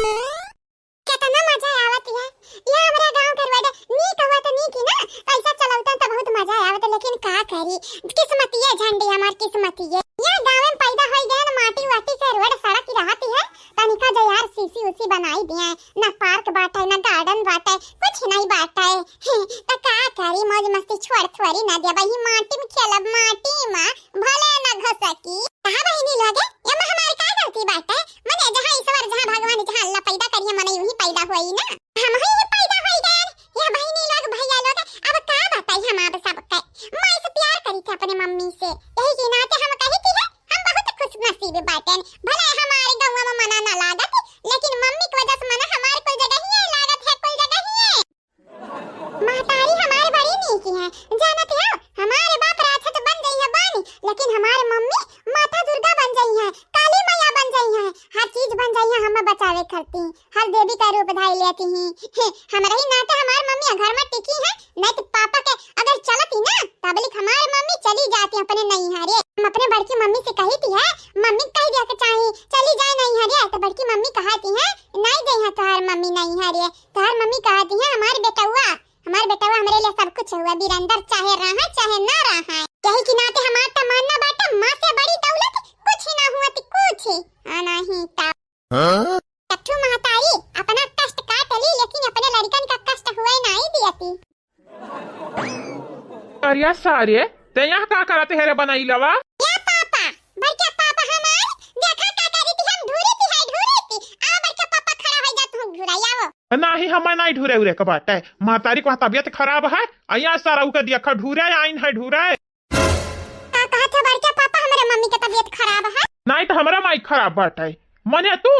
कितना मजा आवत है यहाँ हमारा गांव करवाड़ा नी कहवा तो नी की ना पैसा चलावता तो बहुत मजा आवत, लेकिन का करी किस्मतिया झंडी हमार किस्मतिया यहाँ गांव में पैदा होई गए ना माटी वाटी से रोड सड़क की रहती है तनिका जो यार सीसी उसी बनाई दिए ना पार्क बाटा ना गार्डन बाटा कुछ नहीं बाटा है तो का करी मौज मस्ती छोड़ छोड़ी ना दे भाई माटी में खेलब माटी में भले ना घसकी कहां बहिनी लोगे यम हमारे का गलती बाटा मने जहां ईश्वर जहां भगवान जहां अल्लाह पैदा करिए मने यूं ही पैदा होई ना हम ही पैदा होई गए या बहिनी लोग भैया लोग अब का बताई हम आप सब के मैं से प्यार करी थी अपने मम्मी से यही के नाते हम कही थी हम बहुत खुश नसीब बाटे भले हमारे गांव में मना ना लागत लेकिन मम्मी की वजह से मना हमारे कोई जगह ही लागत है कोई जगह ही महतारी हमारे बड़ी नहीं की है जानत हो हमारे बाप राक्षस बन गई है बानी लेकिन हमारे मम्मी माता दुर्गा बन गई है काली मैया बन गई है हर चीज बन गई है हमें बचावे करती हर देवी का रूप धाई लेती हैं हमारे ही नाते हमारे मम्मी घर में टिकी है नहीं तो पापा के अगर चलती ना तबलिक हमारी मम्मी चली जाती अपने नहीं हरे हम अपने बड़की मम्मी से कही थी है मम्मी कह दिया के चाहिए चली जाए नहीं हरे तो बड़की मम्मी कहती है नहीं गई है तोहार मम्मी नहीं हरे तोहार मम्मी कहती है हमारे बेटवा हमारे लिए सब कुछ हुआ बीरंदर चाहे रहा चाहे ना रहा यही की नाते हमारा तमन्ना बाटा मां से बड़ी दौलत कुछ ना हुआ तो कुछ नहीं ता कट्ठू महतारी अपना कष्ट काट ली लेकिन अपने लड़कन का कष्ट हुआ नहीं दियती अरे सारे ते यहाँ का करते है रे बनाई लवा या पापा बड़का पापा हमार देखा का करी थी हम ढूरी थी आ बड़का पापा खड़ा हो जा तू ढुरायाओ नहीं हम नहीं ढूरे उरे का बात है महतारी को तबियत खराब है अया सारा उका दिया खा ढूरे आइन है ढूरे का कहा था बड़का पापा हमारे मम्मी की तबियत खराब है नहीं तो हमारा माई खराब बात है मने तू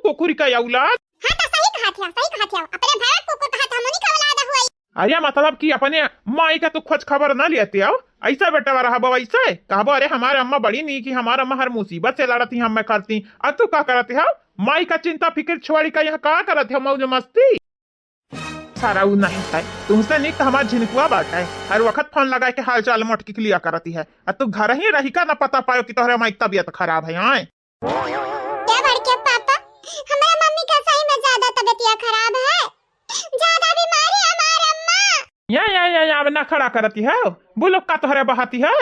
कुकुरी का औलाद हां तो सही कहा था अपने भाई को कहा था मनी का औलाद हुई अरे मतलब कि अपने माई का तो खोज खबर ना लेते आओ ऐसा बेटा रहा बा ऐसा कहबो अरे हमारे अम्मा बड़ी नहीं की हमारा अम्मा हर मुसीबत से लड़ती हम मैं करती अब तू क्या करते हो माई का चिंता फिक्र छोड़ी का यहाँ का करते हो मौज मस्ती सारा उ नहीं है तुमसे नहीं तो हमारा झिनकुआ बात है हर वक्त फोन लगा के हाल चाल मोटकी के लिया करती है अब तू घर ही रही का ना पता पायो कि तोहरे माई तबियत खराब है यहाँ क्या बड़के पापा हमारे मम्मी का सही में ज्यादा तबीयत खराब है ज्यादा बीमारी है हमारी अम्मा या अब ना खड़ा करती है बोलो का तोहरे बहाती है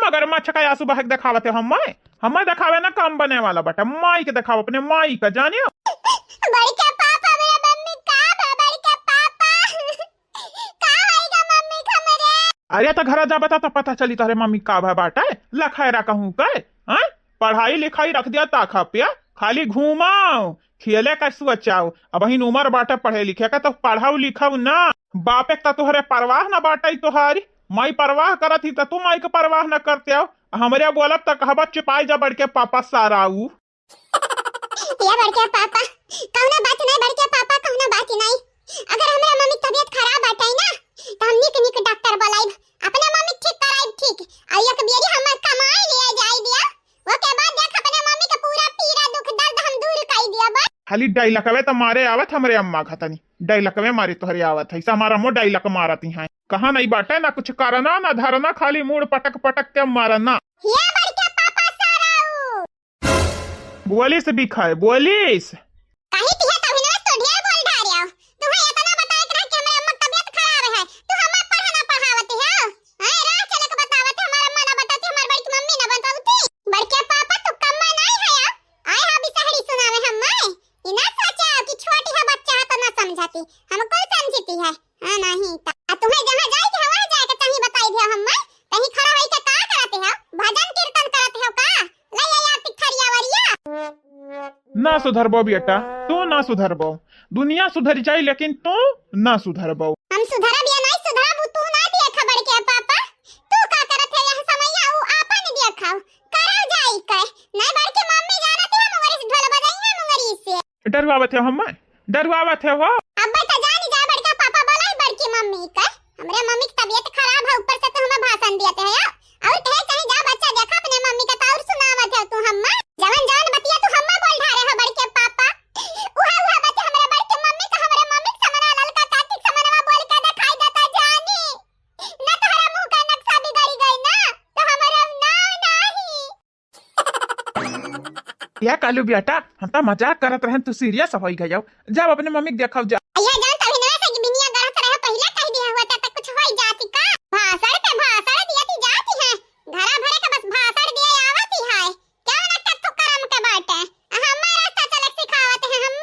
मगर मच्छ का आंसू बहक दिखावते हम दिखावे ना काम बने वाला बेटा माई के दिखाओ अपने माई का जाने बड़के पापा मेरा मम्मी का बड़के पापा का आएगा मम्मी का मेरे अरे तो घर जा बता तो पता चली तोहरे मम्मी का भा बाटा लखायरा कहूँ के पढ़ाई लिखाई रख दिया ताखा पे खाली घूमाओ खेले का सोचाओ अब ही उम्र बाटा पढ़े लिखे का तो पढ़ाओ लिखाओ ना बापे का तुहरे परवाह ना बाटा तुहारी माई परवाह करत ही तो तू माई के परवाह न करते हो हमरे बोलब तक कहबा चिपाई जा बढ़ के पापा साराऊ या बड़के पापा कौना बात नहीं बड़के पापा कौना बात नहीं अगर हमरा मम्मी तबीयत खराब बाटाई ना तो हम निक डॉक्टर बुलाई अपने मम्मी ठीक कराई ठीक आ एक बेरी हम कमाई ले जाई दिया वो के बाद देख अपने मम्मी का पूरा पीड़ा दुख दर्द हम दूर कर दिया बस खाली डायलकवे तो मारे आवत हमरे अम्मा खतनी डायलकवे मारे तोहरे आवत है हमारा मो डायलक मारती है कहा नहीं बाटे ना कुछ करना ना धरना खाली मूड पटक पटक के मारना ये बड़के पापा साराऊ बोलिस भी खाए बोलिस कहीं तिया तभी ना तो ढेर बोल ढारिया तुम्हें इतना बताए कि हमारे अम्मा तबीयत खराब है तू हमें पढ़ना पढ़ावत है हां राह चले के बतावत हमारा अम्मा ना बताती हमारी बड़की मम्मी ना बतावती बड़के पापा तो कम नहीं है आए हा भी सही सुनावे हम इना सोचा कि छोटी है बच्चा है तो ना समझाती हमको समझती है हां नहीं तुम्हें जहां जाए के वहां जाके कहीं बताई दिया हम कहीं खड़ा होई के का करते हो भजन कीर्तन करते हो का ले या तिखरिया वरिया ना सुधरबो बेटा तू ना सुधरबो दुनिया सुधर जाए लेकिन तू ना सुधरबो हम सुधरब या नहीं सुधरब तू ना देख बड़के पापा तू का करत है यह समैया उ आपन देखाओ करल जाई के नहीं बड़के मम्मी जानत है मगरी से ढोल बजाई है मगरी से डरवावत है हम डरवावत है वो अब बता जानी जा बड़का पापा बोलाई बड़की मम्मी का हमरे मम्मी की तबीयत खराब है ऊपर से तो हमें भाषण देते हैं और कहे कहीं जा बच्चा देखा अपने मम्मी का और सुनावत है तू हम जवन जवन बतिया तू हम बोल ढारे है बड़के पापा उहा बच्चा हमरे बड़के मम्मी का हमरे मम्मी समना ललका कार्तिक समनवा बोल के दिखाई देता जानी न तोहरा मुंह का नक्शा बिगड़ी गई ना तो हमारा ना नहीं या कालू बेटा हम तो मजाक करत रहे, तू सीरियस हो गया। जब अपने मम्मी के देखा जा अय्या जान तभी ना से बिनिया गलत रहे पहले कह दिया हुआ था कुछ होई जाती का भाषण पे भाषण दियती जाती है घरा भरे का बस भाषण दिए आवती है क्या ना तू कर्म के बाटे हमारा रास्ता चले सिखावत है हम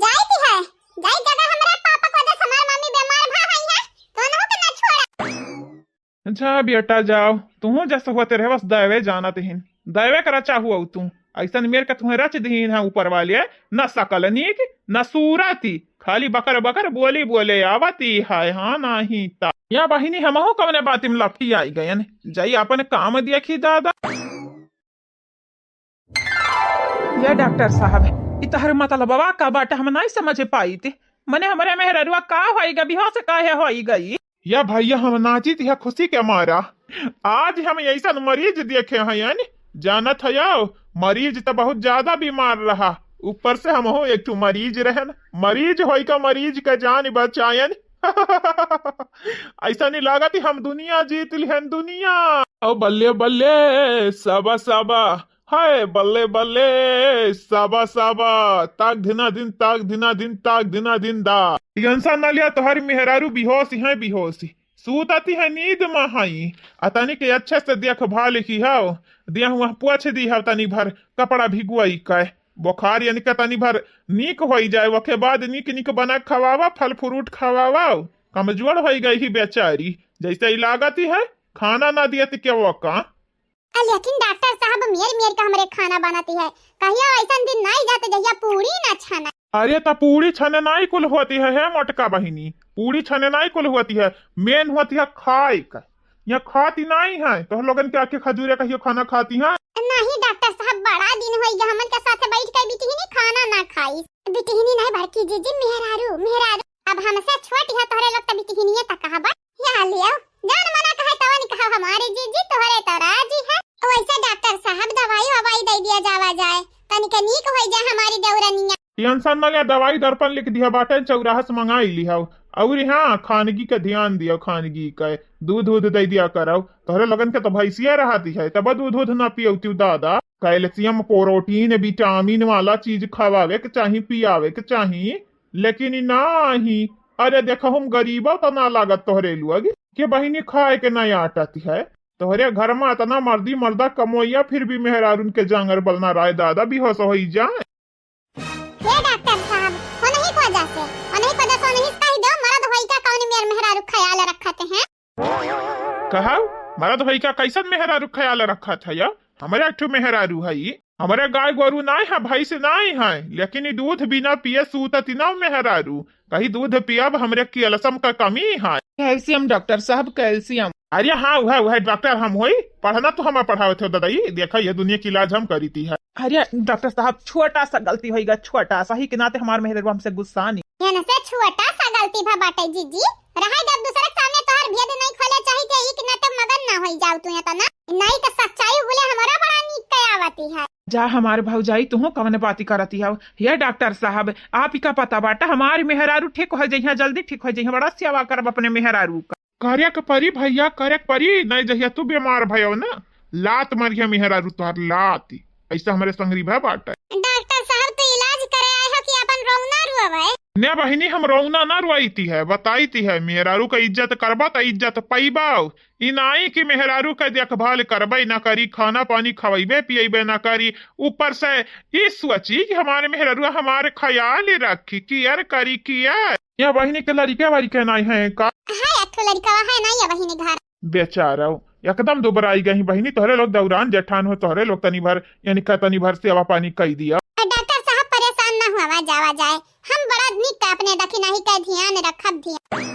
जाती है जाई जगह हमरा पापा को दे हमार मम्मी बीमार भा हई है कोनो के ना छोड़ा। जा बेटा जाओ, तू जैसे होते रहे बस दैवे जाना तिहिन, दैवे करा चाहू तू ऐसा मेरे का तुम्हें रच दीन है ऊपर वाले, न सकल नीक न सूरती, खाली बकर बकर बोली बोले आवती है। हाँ नहीं ता या बहिनी हम कमने बात में लफी आई गयन, जाई अपन काम देखी दादा। ये डॉक्टर साहब इतहर मतलब बाबा का बाटा हम नहीं समझ पाई थी, मने हमारे मेहररुआ का होएगा बिहार से काहे होई गई। या भैया हम नाची थी खुशी के मारा, आज हम ऐसा मरीज देखे हैं यानी जानत है याओ, मरीज तो बहुत ज्यादा बीमार रहा, ऊपर से हम हो एक मरीज रहन, मरीज होई का मरीज का जान बचायन। ऐसा नहीं लगा थी हम दुनिया जीत लिहन दुनिया। ओ बल्ले बल्ले सबा सबा हाय बल्ले बल्ले सबा सबा ताक धिना दिन ताक धिना दिन ताक धिना दिन दा। टेंशन न लिया तोहर मेहरारू बेहोश है बेहोशी सूतती है नींद महाई अतनी के अच्छे से देखभाल की हाओ दिया हुआ पूछ दी है तनी भर कपड़ा भिगुआई कह बुखार यानी का तनी भर नीक हो जाए वके बाद नीक नीक बना खवावा फल फ्रूट खवावा कमजोर हो गई ही बेचारी जैसे ही लागती है खाना ना दिया तो क्या वका। लेकिन डॉक्टर साहब मेर का हमरे खाना बनाती है कहिया ऐसा दिन नहीं जाते जहिया पूरी ना छना। अरे तो पूरी छने नहीं कुल होती है मोटका बहिनी, पूरी छने नहीं कुल होती है, मेन होती है खाए का, यहाँ खाती नहीं है तो लोगन के आके खजूरे कहियो खाना खाती है। नहीं डॉक्टर साहब बड़ा दिन हो गया हमन के साथ बैठ के बिटिहनी खाना ना खाई, बिटिहनी नहीं बड़की जीजी मेहरारू मेहरारू अब हमसे छोटी है तोहरे लोग तो बिटिहनी तक कहा बा या लियो जान मना कहे तो नहीं कहा हमारे जीजी तोहरे तो राजी है। वैसे डॉक्टर साहब दवाई ववाई दे दिया जावा जाए तनिक नीक हो जाए हमारी देवरनिया। टेंशन न लिया, दवाई दर्पण लिख दिया बाटे चौराहा से मंगाई लिया और हाँ खानगी का ध्यान दियो, खानगी का दूध दूध दे दिया करो तोहरे लगन के तो भैंसिया रहती है तब दूध दूध ना पियती दादा, कैल्शियम प्रोटीन विटामिन वाला चीज खवावे के चाहिए पियावे के चाहिए लेकिन नहीं। अरे देखो हम गरीबों तो ना लागत तोहरे लुअग के बहिनी खाए के नहीं आटती है, तोहरे घर में इतना मर्दी मर्दा कमोइया फिर भी मेहरारून के जांगर बलना राय दादा भी होश हो जाए। हे डॉक्टर साहब हो नहीं को जैसे हो नहीं को जैसे नहीं कह दो मर्द होई का कौन मेर मेहरारू ख्याल रखते हैं। कहा मर्द होई का कैसन मेहरारू ख्याल रखा था या हमारे एक मेहरारू है, हमारे गाय गोरू नहीं है भाई से नहीं है लेकिन दूध बिना पिए सूतती ना मेहरारू, कहीं दूध पियब हमरे कैल्शियम का कमी है। कैल्शियम डॉक्टर साहब कैल्शियम, अरे हाँ वह डॉक्टर हम होई पढ़ना तो हम पढ़ावे थे दादा देखा ये दुनिया की इलाज हम करी थी है। अरे डॉक्टर साहब छोटा सा गलती होगा, छोटा सा ही के नाते हमारे मेहरबान हमसे गुस्सा नहीं यानी से छोटा सा गलती भा बाटे जीजी रहा जब दूसरे सामने तोहर भेद नहीं खोले चाहे के एक नाते मगन ना होई जाऊ तू या ना नहीं तो सच्चाई बोले हमारा बड़ा नीक के आवती है। जा हमारे भौजाई तू कवने बाती करती है ये डॉक्टर साहब आप ही का पता बाटा हमारी मेहरारू ठीक हो जाइए, जल्दी ठीक हो जाइए, बड़ा सेवा करब अपने मेहरारू का कार्य के परी भैया करे परी नहीं जहिया तू बीमार भयो ना लात मारिया मेहरारू तोहर लात ऐसा हमारे संगरी भा बाटा। डॉक्टर साहब तो इलाज करे आए हो कि अपन रोना रुआवे ने बहिनी हम रोना ना रुआईती है बताईती है मेहरारू का इज्जत करबा तो इज्जत पैबाओ इनाई की मेहरारू का देखभाल करबे ना करी, खाना पानी खवाइबे पियबे ना करी, ऊपर से इस सोची कि हमारे मेहरारू हमारे ख्याल रखी कियर करी कियर। या बहिनी के लड़के वारिके नहीं है का है एक लड़का है ना ये बहिनी घर बेचारा एकदम दोबराई गई बहिनी तोहरे लोग दौरान जेठान हो तोहरे लोग तनी भर यानी का तनी भर सेवा पानी कई दिया। डॉक्टर साहब परेशान ना हुआ जावा जाए हम बड़ा नीक अपने दखी नहीं का ध्यान रखब ध्यान।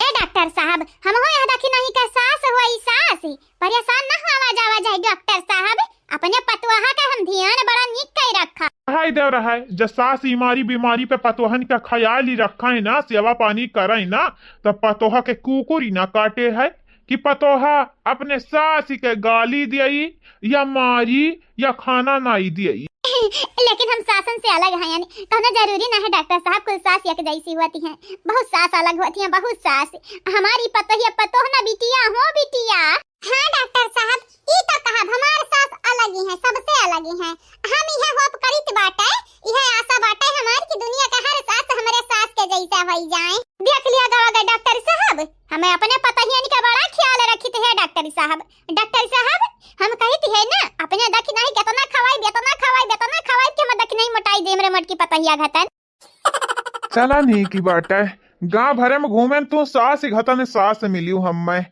ए डॉक्टर साहब हम हो यहाँ दखी नहीं का सास होई सास परेशान ना हुआ जावा जाए डॉक्टर साहब अपने पतवाहा का हम ध्यान बड़ा नीक कर रखा हाय दे रहा है जब सास बीमारी बीमारी पे पतोहन का ख्याल ही रखा है ना सेवा पानी करे ना तो पतोहा के कुकुर ही ना काटे है कि पतोहा अपने सास के गाली दियई या मारी या खाना नहीं दियई। लेकिन हम सासन से अलग हैं, यानी कहना जरूरी ना है डॉक्टर साहब, कुल सास एक जैसी होती हैं, बहुत सास अलग होती हैं, बहुत सास। हमारी पतोहिया पतोह ना बिटिया हो बिटिया। हाँ डॉक्टर साहब, ई तो कहा हमार सास अलग ही है, सबसे अलग ही है। हम यह होप करित बाटे, यह आशा बाटे हमारी कि दुनिया का हर सास हमारे सास के जैसा हो जाए। देख लिया गवा डॉक्टर साहब, हमें अपने पतोहियन का बड़ा ख्याल रखते हैं डॉक्टर साहब। डॉक्टर साहब हम कहते हैं ना, अपने दखी नहीं कितना खवाई बेतना के हम दखी नहीं मोटाई देम रे मटकी पतहिया घतन। चला नहीं की बात है, गांव भरे में घूमे तो सास घतन सास मिलियो हम मैं।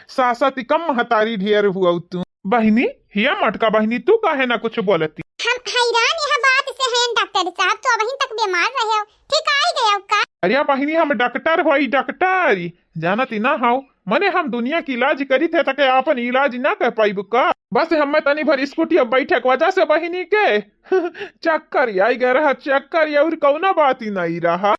सासा ती कम हतारी ढेर हुआ तू। बहिनी हिया मटका बहिनी, तू काहे ना कुछ बोलती? हम हैरान यह बात से हैं डॉक्टर साहब, तो अभी तक बीमार रहे हो, ठीक आ ही गया का? अरे बहिनी हम डॉक्टर होई डॉक्टर जानती ना हाउ, मने हम दुनिया की इलाज करी थे तके आपन इलाज ना कर पाई बुका। बस हम तनी भर स्कूटी अब बैठे के वजह से बहिनी के चक्कर आई गए रहा, चक्कर और कौना बात ही नहीं रहा।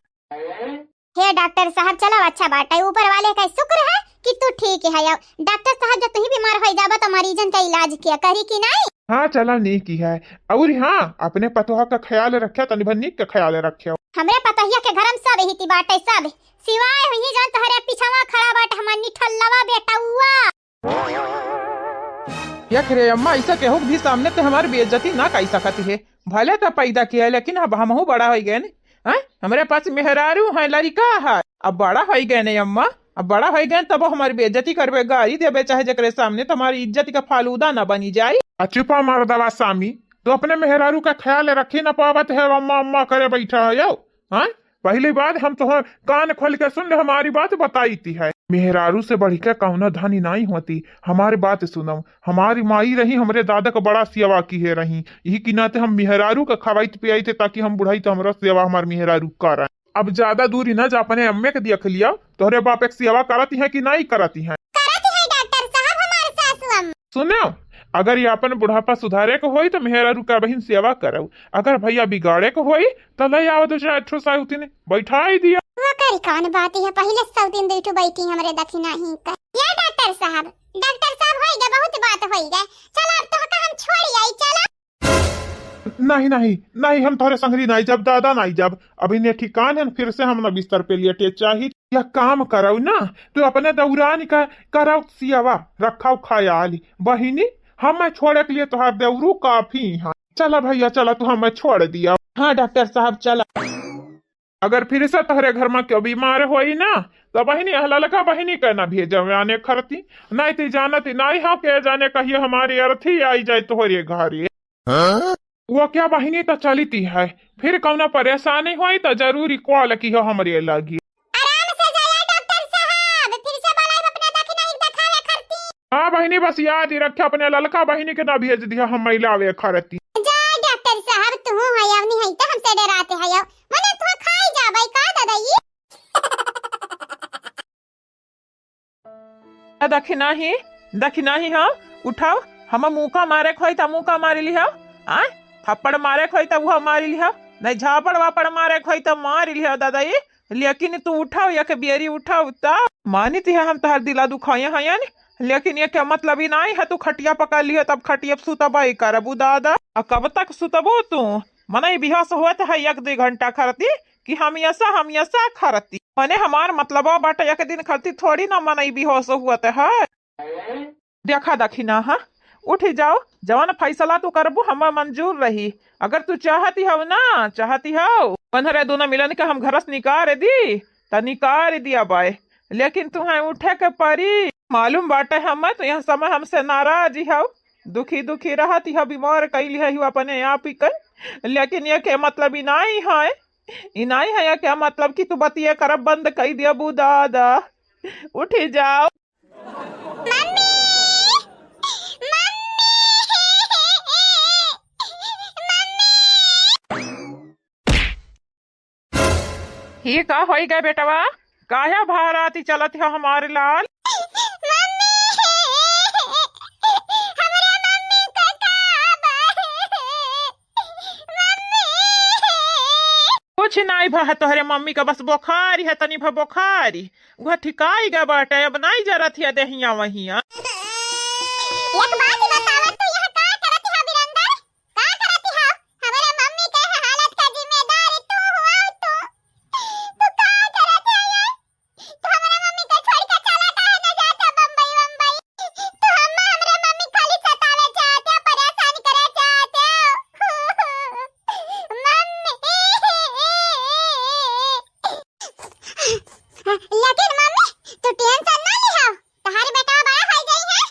हे डॉक्टर साहब चलो अच्छा बात है, ऊपर वाले का शुक्र है कि तू ठीक है। डॉक्टर साहब जब तू ही बीमार हो जाबा तो मरीजन का इलाज किया करी कि नहीं? हाँ चला नहीं की है, और हाँ अपने पतोहा का ख्याल रखे, तनी भर नीक का ख्याल रखे। हमरे पतहिया के घर में सब ही बाटे, सब सिवाय वही जान तहरे पिछवा खड़ा बाटे हमर निठल्लवा बेटा हुआ। या खरे अम्मा ऐसा केहू भी सामने तो हमारी बेइज्जती ना कर सकती है। भले तो पैदा किया लेकिन अब हमहू बड़ा हो गए ने, हमारे पास मेहरारू है लड़का है, अब बड़ा हो गए ने अम्मा, अब बड़ा हो गए तब हमारी बेइज्जती करबे, गाड़ी देबे चाहे जकरे सामने तो हमारी इज्जत का फालूदा ना बनी जाए। चुपा मार दवा सामी, तो अपने मेहरारू का ख्याल रखे ना पावत है, अम्मा अम्मा करे बैठा है। हाँ पहली बात हम तो कान खोल के सुन ले, हमारी बात बताई थी है। मेहरारू से बढ़ के कौनो धनी नहीं होती, हमारी बात सुनो। हमारी माई रही, हमारे दादा का बड़ा सेवा की है रही, यही की नाते हम मेहरारू का खवाई पियाई थे ताकि हम बुढ़ाई तो हमारा सेवा हमारे मेहरारू कर। अब ज्यादा दूरी न जा, अपने अम्मे के देख लिया, तोहरे बाप एक सेवा करती है कि नहीं करती है? डॉक्टर साहब हमारे सासू सुनो, अगर ये अपन बुढ़ापा सुधारे को होई तो मेहरारू का बहिन सेवा करो, अगर भैया बिगाड़े को होई तो ले आओ दूसरा अच्छो साउती ने बैठा ही दिया। वो करी कौन बात है, पहले सब दिन बैठो बैठी हमरे दक्षिणा ही का। या डॉक्टर साहब होई गए, बहुत बात होई गए, चल अब तो हम छोड़ आई। चला नहीं नहीं नहीं, हम थोड़े संगरी नहीं जब, दादा नहीं जब, अभी ने ठिकान है, फिर से हम न बिस्तर पे लेटे चाहिए या काम करो ना, तो अपने दौरान का करो सियावा रखाओ ख्याल। बहिनी हमें छोड़े के लिए तुहार देवरू काफी है। चला भैया चला, तू हमें छोड़ दिया। हाँ डॉक्टर साहब चला। अगर फिर से तहरे घर में क्यों बीमार होई ना तो बहिनी लड़का बहिनी का ना भेजवे आने खरती, नहीं तो जानती नहीं हाँ के जाने कहिए हमारी अर्थी आई जाए तोहरे घरे। वो क्या बहिनी तो चलती है, फिर कौना परेशानी हुई तो जरूरी कॉल की हो हमारे लगी। आराम से जाया डॉक्टर साहब, फिर से बलाई अपने दक्षिणा ही दिखावे खरती। हाँ बहिनी बस याद ही रखे, अपने लड़का बहिनी के ना भेज दिया हम महिलावे खरती। जा डॉक्टर साहब तू हयाव नहीं है तो हमसे डराते हयाव, मने तू खाई जा भाई का दादाई। दखिना ही हाँ उठाओ, हम मुका मारे खोई त मुका मारी लिहा, आ थप्पड़ मारे खोई त वो मारी लिहा, नहीं झापड़ वापड़ मारे खोई त मारी लिहा दादाई। लेकिन तू उठाओ या के बियरी उठाओ ता मानी थी हम तहर दिला दुखाया है, लेकिन ये क्या मतलब ही नहीं है, तू खटिया पकड़ लिया तब खटिया सुतबाई करबू दादा। कब तक सुतबो तू? मने बिहास होत है 1-2 घंटा खरती कि हम यसा खरती, मने हमार मतलब बाटे एक दिन खरती थोड़ी ना मने बिहास हुआ है। देखा दखिना हाँ उठ जाओ, जवान फैसला तू करबू हम मंजूर रही, अगर तू चाहती हो ना चाहती हो पंधरे दोनों मिलन के हम घर से निकाल दी तो निकाल दिया बाय, लेकिन तुम्हें उठे के परी। मालूम बाटे हम तो यह समय हमसे नाराज हो, दुखी रहती है, बीमार कैली है अपने आप ही कर, लेकिन ये के मतलब नहीं है, नहीं है ये क्या मतलब कि तू बतिया करब बंद कर दिया बू दादा। उठ जाओ मम्मी ही का हो गए बेटवा, काया भाराती चलत है हमारे लाल? कुछ कुछ नहीं भा तोहरे मम्मी का बस बुखारी है, तनी भा बुखारी वह ठिकाई गा बाटे, अब नहीं जरत है देहिया वहिया। एक बात बतावा, तू यह का करत है वीरेंद्र? का करत है? हमारे मम्मी के हालत का जिम्मेदार तू हुआ। तू का करत है यार? तू हमारे मम्मी को छोड़ के चला काहे न जाता बम्बई? तू हमारे मम्मी खाली सतावे चाहते, परेशान करे चाहते मम्मी। लेकिन मम्मी तू टेंशन ना लिहो, तुम्हारी बेटा बड़ा हो गई है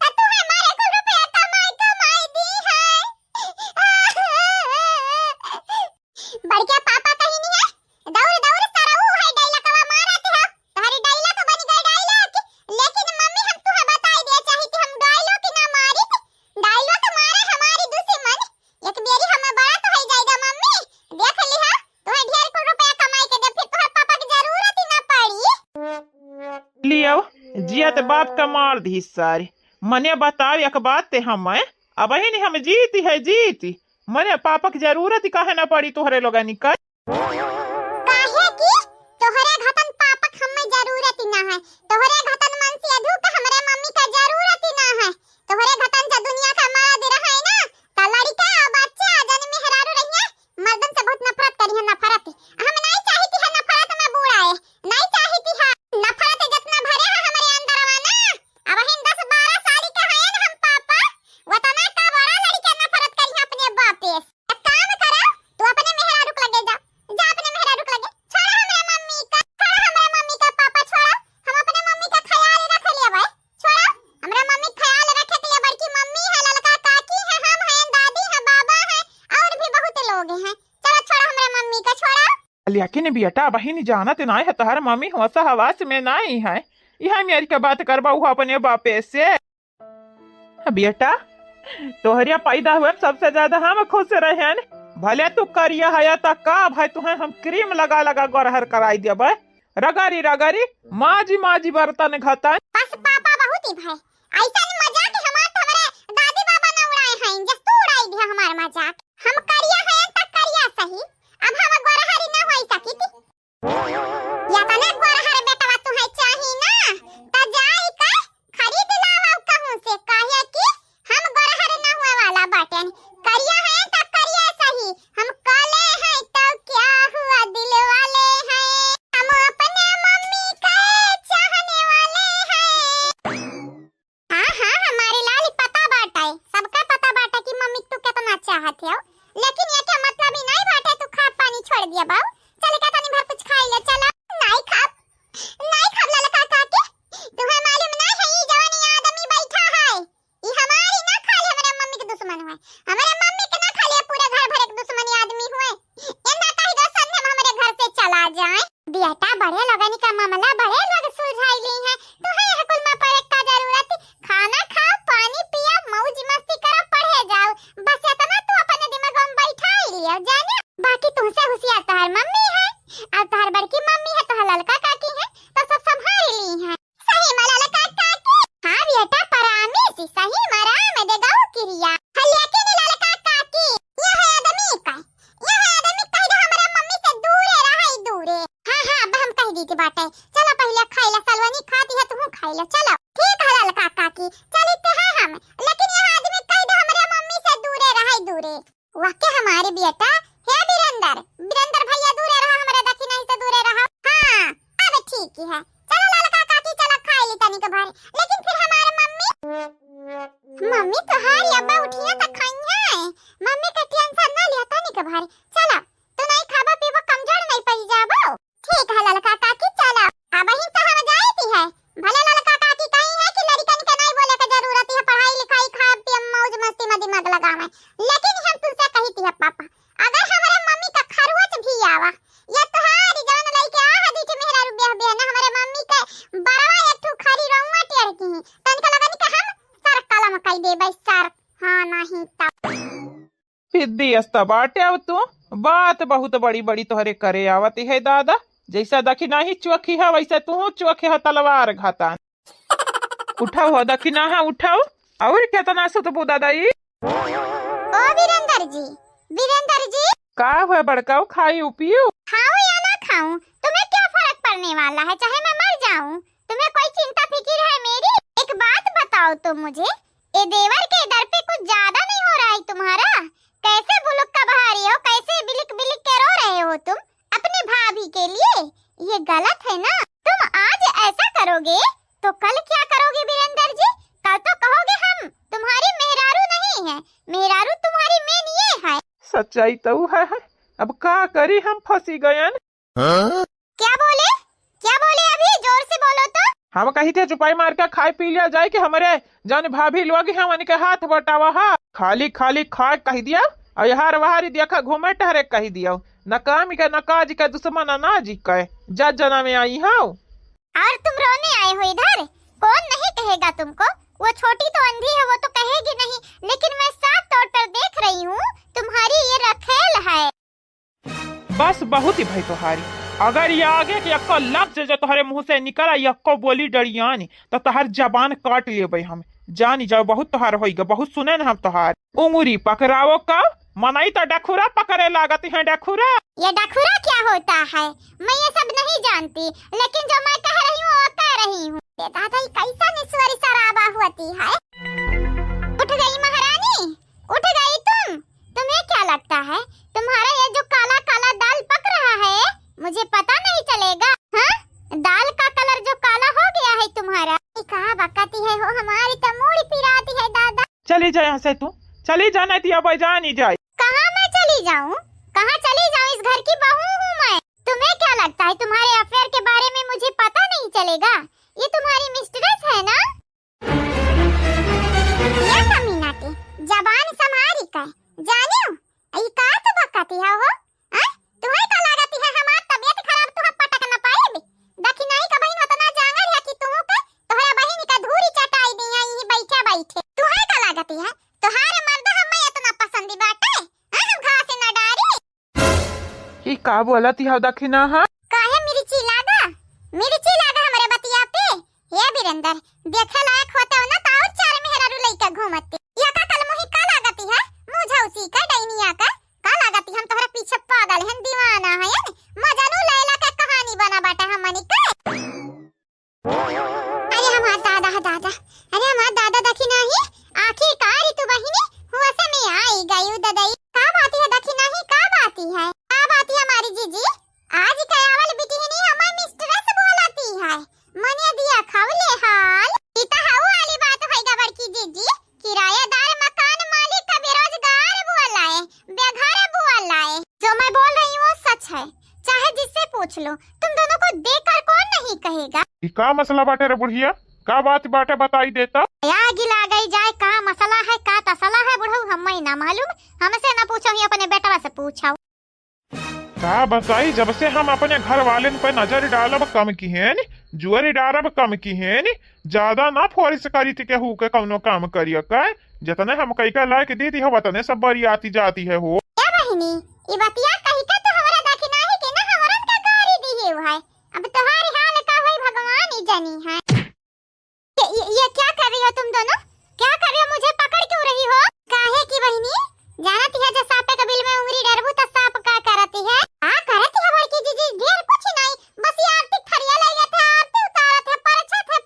तो तू हमारे को रुपया कमाई दी है। बड़के पापा कहीं नहीं है, दौड़ दौड़ सारा वो है डायला कवा मारत है। तुम्हारी डायला तो बन गई डायलॉग, लेकिन मम्मी हम तुम्हें बताई दे चाही कि हम डायलॉग की ना मारी, डायलॉग मारे हमारी दुश्मन। एक बेरी हमें बड़ा तो हो जाएगा मम्मी, देख लिहा तुम्हें ढेर को रुपया कमाई के दे, फिर तुम्हें पापा की जरूरत ही ना पड़ी। लियो जियत बाप का मार दी सारी। मने बताओ एक बात ते हमें अब ही नहीं हम जीती है जीती, मने पापा की जरूरत ही काहे ना पड़ी तोहरे लोगनी का। काहे की तोहरे घतन पापक हमें जरूरत ही ना है, तोहरे घतन मन से अधू का हमरे मम्मी का जरूरत ही ना है। तोहरे घतन से दुनिया का मर्द रहा है ना, त लड़का और बच्चा जन्म मेहरारू रहिए, मर्दन से बहुत नफरत करी है, नफरत हम नहीं चाहती है, नफरत में बुड़ाए नहीं चाहती है। नफरत जितना भरे है हमारे अंदर ना, अब हम 10-12 साल के हैं ना हम पापा, वतना का बड़ा लड़का नफरत करी है अपने बाप से। एक काम करो, तू अपने मेहरारू को लगे जा, जा अपने मेहरारू को लगे, छोड़ो हमारे मम्मी का, छोड़ो हमारे मम्मी का पापा, छोड़ो हम अपने मम्मी का ख्याल रख लिया भाई, छोड़ो हमारे मम्मी ख्याल रखे के लिए बड़की मम्मी है, ललका काकी है, हम हैं, दादी है, बाबा है और भी बहुत लोग हैं। चलो छोड़ो हमारे मम्मी का, छोड़ो। लेकिन बेटा बहिन जानत नहीं है तोहर मम्मी होसा हवास में नहीं है, यह मेरी का बात करबा हुआ अपने बापे से। बेटा तोहरिया पैदा हुए सबसे ज्यादा हम खुश रहे, भले तू करिया है तो का भाई तुम्हें हम क्रीम लगा लगा गरहर कराई देब, रगड़ी रगड़ी माजी बर्तन घतन। बस पापा बहुत ही भाई, ऐसा मजाक हमारे दादी बाबा ने उड़ाए हैं, जस तू उड़ाई दिया हमार मजाक। हम करिया है त करिया सही, अब हम गरहरी ना होई सकीती। या तने गरहर बेटवा तू है चाही ना त जाई का खरीद लावा कहूं से, काहे कि हम गरहर ना हुए वाला बाटन। करिया है त करिया सही, हम काले हैं तो क्या हुआ दिल वाले हैं, हम अपने मम्मी के चाहने वाले हैं। हाँ हमारे लाल पता बाटा है, सबका पता बाटा कि मम्मी तू कितना चाहती हो, लेकिन ये क्या मतलब ही नहीं बाटे तू खा पानी छोड़ दिया बाऊ। चल का तनी भर कुछ खाई ले, चला नहीं खाब ललका काके, तुम्हें मालूम नहीं है ये जवानी आदमी बैठा है, ये हमारी ना खाली हमारे मम्मी के दुश्मन हुए, हमारे मम्मी के ना खाली पूरे घर भर के दुश्मनी आदमी हुए। इतना कही दो संध्या हमारे घर से चला जाए। बेटा बड़े लगनी का मामला बड़े लोग सुलझाई ली है, तुम्हें यह कुल में पड़े का जरूरत, खाना खाओ, पानी पिया, मौज मस्ती करो, पढ़े जाओ, बस इतना तू अपने दिमाग में बैठा ही लिया जाने। बाकी तुमसे होशियार तोहर मम्मी है और तोहर बड़की मम्मी है, तोहर ललका काकी है, तो सब संभाल ली है। सही में ललका काकी, हाँ बेटा परामी सी सही मराम देगा क्रिया। लेकिन ललका काकी यह आदमी कह दो हमारे मम्मी से दूरे रहे दूरे। हाँ अब हम कह दी थी बाटे, चलो पहले खाई ला, सलवनी खाती है तू खाई ला, चलो ठीक है ललका काकी चलते हैं हम, लेकिन यह आदमी कह दो हमारे मम्मी से दूरे रहे दूरे। वाकई हमारे बेटा है वीरेंद्र भैया दूरे रहा, हमारे दखी नहीं से दूरे रहा। हाँ अब ठीक ही है, चलो ललका काकी चलो खाई ली तनी के भर, लेकिन फिर हमारे मम्मी तुम्हारी अब्बा उठिया तो खाई है, मम्मी का टेंशन ना लिया तनी के भर, चलो तू नहीं खाबा पीबा कमजोर नहीं पड़ जाबो। ठीक है ललका काकी चलो, अब ही तो हम जाती है, भले ललका काकी कही है कि लड़कन के नहीं बोले के जरूरत है, पढ़ाई लिखाई खा पी मौज मस्ती में दिमाग लगावे, लेकिन हम तुझसे कहती है पापा अगर हमारे मम्मी का खरवच भी आवा या तुम्हारी जान लइके आ हदी के मेहरा रुबिया बिया ना हमारे मम्मी के बड़वा एक ठू खरी रउआ टेड़ की तनका लगन के हम सर कलम कई देबै सर। हाँ नहीं तब फिद्दी अस्ता बाटे अब तू बात बहुत बड़ी बड़ी तोहरे करे आवती है दादा, जैसा दखी नहीं चौकी है वैसे तू चौकी है तलवार घाता। उठाओ हो दखी ना है उठाओ, और कितना सुतबू दादा। ओ वीरेंद्र जी का हुआ बड़काऊ, खाई पियो? खाऊं या ना खाऊं तुम्हें क्या फर्क पड़ने वाला है, चाहे मैं मर जाऊं। तुम्हें कोई चिंता फिक्र है मेरी? एक बात बताओ तो मुझे, ये देवर के डर पे कुछ ज्यादा नहीं हो रहा है तुम्हारा? कैसे बुलुक का बहा रही हो, कैसे बिलिक बिलिक के रो रहे हो तुम अपने भाभी के लिए? ये गलत है ना। तुम आज ऐसा करोगे तो कल क्या करोगे वीरेंद्र जी? कल तो कहोगे हम तुम्हारी मेहरारू नहीं है, मेहरारू तुम्हारी मेन ये है। सच्चाई तो है। अब का करी, हम फंसी गयन। क्या बोले, क्या बोले? अभी जोर से बोलो तो। हम कही थे चुपाई मार के खाई पी लिया जाए कि हमारे जान भाभी लोग हैं उनके हाथ बटावा। हा खाली खाली खा कह दिया और यार वहारी देखा घूमे टहरे कह दिया। न काम के न काज के दुश्मन अनाज के जज जना में आई हाँ। और तुम रोने आए हो इधर? कौन नहीं कहेगा तुमको? वो छोटी तो अंधी है, वो तो कहेगी नहीं, लेकिन मैं साफ तौर पर देख रही हूँ तुम्हारी ये रखेल है। बस बहुत ही भाई तुम्हारी। अगर ये आगे के यक्को लफ्ज जो तुम्हारे मुंह से निकला यक्को बोली डरियानी तो तुम्हार जबान काट लिए भाई। हम जानी जाओ बहुत तुहार होगा, बहुत सुने न हम तुहार। उंगली पकड़ाओ का मनाई तो डखुरा पकड़े लागती है। डखुरा, ये डखुरा क्या होता है मैं ये सब नहीं जानती, लेकिन जो मैं कह रही हूँ वो कह रही हूँ। दादा ये कैसा निस्वारी शराबा होती है। उठ गई महारानी, उठ गई तुम। तुम्हें क्या लगता है तुम्हारा ये जो काला काला दाल पक रहा है मुझे पता नहीं चलेगा? हाँ, दाल का कलर जो काला हो गया है तुम्हारा। कहाँ बकाती है हो, हमारी तो मूड़ी पिराती है दादा। चली जाए यहाँ से, तू चली जाना थी अब जा नहीं जाए। कहाँ मैं चली जाऊँ, कहाँ चली जाऊँ? इस घर की बहू हूँ मैं। तुम्हें क्या लगता है तुम्हारे अफेयर के बारे में मुझे पता नहीं चलेगा? ये तुम्हारी मिस्ट्रेस है ना? ये कमीना के जबान संभारी का जानियो आई का तो बकाती है हो। हां तुम्हें का लागती है हमार तबीयत खराब तो हम पटक न पाए। देखी नहीं का बहिन उतना जांगर है कि तुम के तोहरा बहिन का धूरी चटाई दी यही बैठा बैठे। तुम्हें का लागती है तोहार मर्द हमें इतना पसंदी बाटे? हां हम घास न डारी। ये का बोला थी दखिना? हाँ काहे मिर्ची लागा हमारे बतिया पे? ये वीरेंद्र देखे लायक होते हो ना तो और चार मेहरारू लइका घूमते। या का कल मोही का लागती है मुझे उसी का डैनिया का लागती। हम तोहरा पीछे पागल हैं, दीवाना है मजनू लैला का कहानी बना बाटा हमनी का। अरे हमार दादा, अरे हमार दादा देखी नहीं आखिरकार तू बहिनी हुआ से मैं आई गई ददई। का बात है देखी नहीं, का बात है हमारी जीजी? आज कयावल बिटी नहीं हमार मिस्ट्रेस बोलती है। मने दिया खावले हाल इता हाउ वाली बात होइगा बड़की जीजी। किराएदार मकान मालिक का बेरोजगार बोला है, बेघर बोला है। जो मैं बोल रही हूँ सच है, चाहे जिससे पूछ लो। तुम दोनों को देखकर कौन नहीं कहेगा? ये का मसला बाटे रे बुढ़िया, का बात बाटे बताई देता। या गिला गई जाए का मसला है का तसला है बुढ़ऊ हमें ना मालूम। हमसे ना पूछो, ही अपने बेटवा से पूछो। का बताई, जब से हम अपने घर वाले पे नजर डालब कम की है नी, जुअरी डालब कम की है नी, ज्यादा ना फोरिस करी थी केहू के कौनो काम करिया का। जितने हम कई का लायक दीदी हो वतने सब बड़ी आती जाती है हो। क्या बहिनी ई बतिया कही का तो हमरा देखी नहीं के ना हमरन का गाड़ी दी है। अब तुम्हारी हाल का भाई भगवान ही जानी है। ये क्या कर रही हो तुम दोनों? क्या कर रही हो? मुझे पकड़ क्यों रही हो? काहे की बहिनी जानती है जो सांप के बिल में उंगली डरबू तो सांप का करती है? हां करती है बड़की जीजी, ढेर कुछ नहीं, बस ये आरती खरिया ले गया था, आरती उतारा थे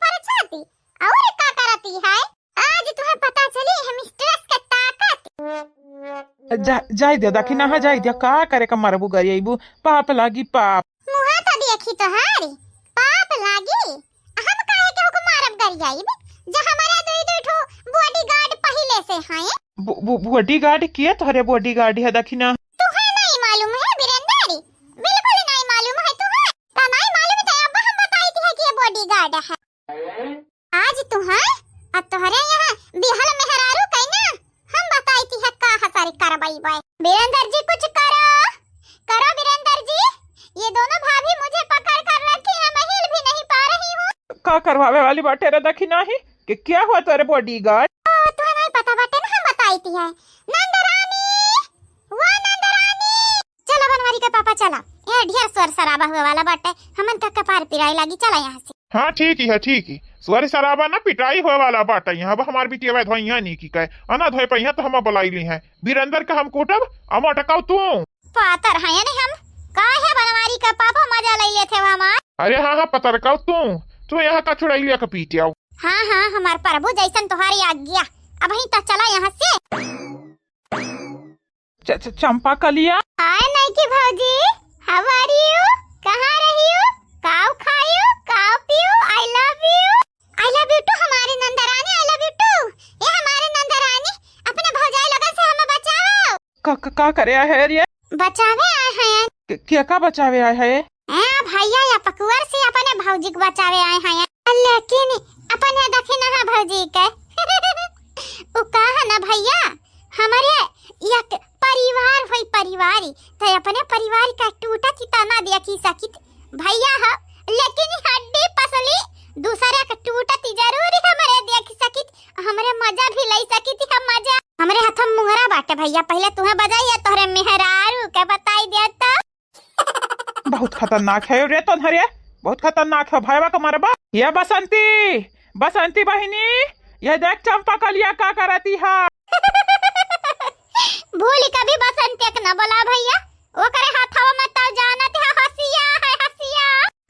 परछाती। और का करती है? आज तुम्हें पता चली है मिस्ट्रेस के ताकत। जाय दे दखिना। हाँ जाय दे, का करे का मरबू गरियबू, पाप लागी पाप। मुहा तो देखी तोहारी पाप लागी। हम काहे के हुक्म मारब गरियाई जो हमारा दुई ठो बॉडीगार्ड पहले से हैं। बॉडीगार्ड किए तोहरे बॉडीगार्ड है दखिना? तुम्हें नहीं मालूम है वीरेंद्र? बिल्कुल नहीं मालूम है तुम्हें? तो नहीं मालूम तो अब हम बताई थी कि ये बॉडीगार्ड है। आज तुम्हें अब तोहरे यहाँ बिहल मेहरारू कहना हम बताई थी का हसारी करवाई बाय। वीरेंद्र जी कुछ करो वीरेंद्र जी। ये दोनों भाभी मुझे पकड़ कर रखी है, मैं हिल भी नहीं पा रही हूँ। का करवावे वाली बाटे रे दखिना ही कि क्या हुआ तेरे बॉडीगार्ड? तुम्हें नहीं पता बाटे ना, हम बताई थी है। नंदरानी, वो नंदरानी, चलो बनवारी के पापा चला। ये ढेर स्वर सराबा हुआ वाला बाटे, हमन तक कपार पिराई लगी, चला यहाँ से। हाँ ठीक ही है, ठीक ही। स्वर शराबा ना पिटाई हुए वाला बाटा यहाँ। अब हमार बिटिया वह धोइया नहीं की कहे अना धोए पहिया तो हम बुलाई ली है। वीरेंद्र का हम कोटब अमा टकाऊ तू। पातर है ने हम काहे बनवारी का पापा मजा ले लेथे हमार। अरे हाँ हाँ पता रखा तू यहाँ का छुड़ाई लिया का पीटे आओ। हाँ हाँ हमार प्रभु जैसन तुम्हारी आज्ञा। अब ही तो चला यहाँ से। चंपा कलिया हाय नाइकी भौजी, हाउ आर यू? कहाँ रही हो? काव खायू, काव पियू, आई लव यू टू हमारी Nandrani, I love you to. ये हमारे नंदरानी अपने भौजाई लगन से हमें बचाओ। का करे है ये? बचावे आए हैं। क्या का बचावे आए है? भैया या पकुअर से अपने भौजी को बचावे आए हैं। लेकिन अपने देखे ना भौजी के उ कहा ना भैया हमारे एक परिवार होई परिवारी तो अपने परिवार का टूटा की तना दिया की सकित भैया है। लेकिन हड्डी पसली दूसरे का टूटा ती जरूरी हमारे देख सकित हमारे मजा भी ले सकित हम मजा हमारे हाथ में मुहरा बाटे भैया। पहले तुम्हें बजाइए तोहरे मेहरारू के बताई देता। बहुत खतरनाक है रे तो धरे, बहुत खतरनाक है भाईवा का मारबा। ये बसंती बहिनी ये देख चंपा कलिया का करती है। भूल कभी बसंती के न बोला भैया। वो करे हाथवा में तो जानत है हसिया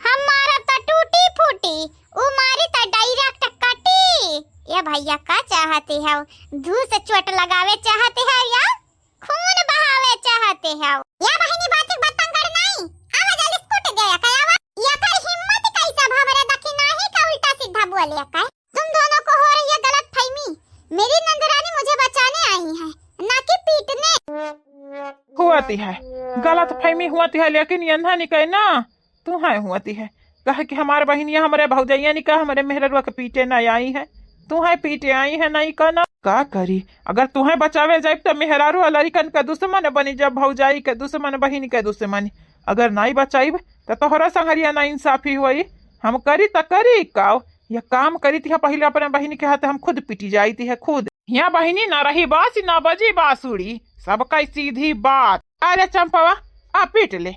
हमारा तो टूटी फूटी उ मारी तो डायरेक्ट कटी। ये भैया का चाहते है? धू से चोट लगावे चाहते है या खून बहावे चाहते है? या बहिनी बात बतंगड़ नहीं आवाज आली स्कूट गया कयावा। या कर हिम्मत कैसा भावरे दखी नहीं का उल्टा सीधा बोले का। तुम दोनों को हो रही है गलतफहमी। मेरी नंदरानी मुझे बचाने आई है ना कि पीटने। हुआती है गलत फहमी हुआती है, लेकिन यंधा निकल ना तू है हुआती है कहे कि हमारे बहनिया हमारे भौजैया निका हमारे मेहररुआ के पीटे न आई है, तू है पीटे आई है नहीं कहना का करी। अगर तू है बचावे जाए तो मेहरारू लड़कन का दुश्मन बनी, जब भौजाई के दुश्मन बहिनी के दुश्मन। अगर नहीं बचाइब तो तोहरा संगरिया ना इंसाफी हुई। हम करी तो करी काव यह काम करी थी पहले अपने बहिनी के हाथ हम खुद पिटी जाई थी है खुद। यहाँ बहिनी ना रही बासी ना बजी बांसुरी सबका सीधी बात। अरे चंपवा आ पीट ले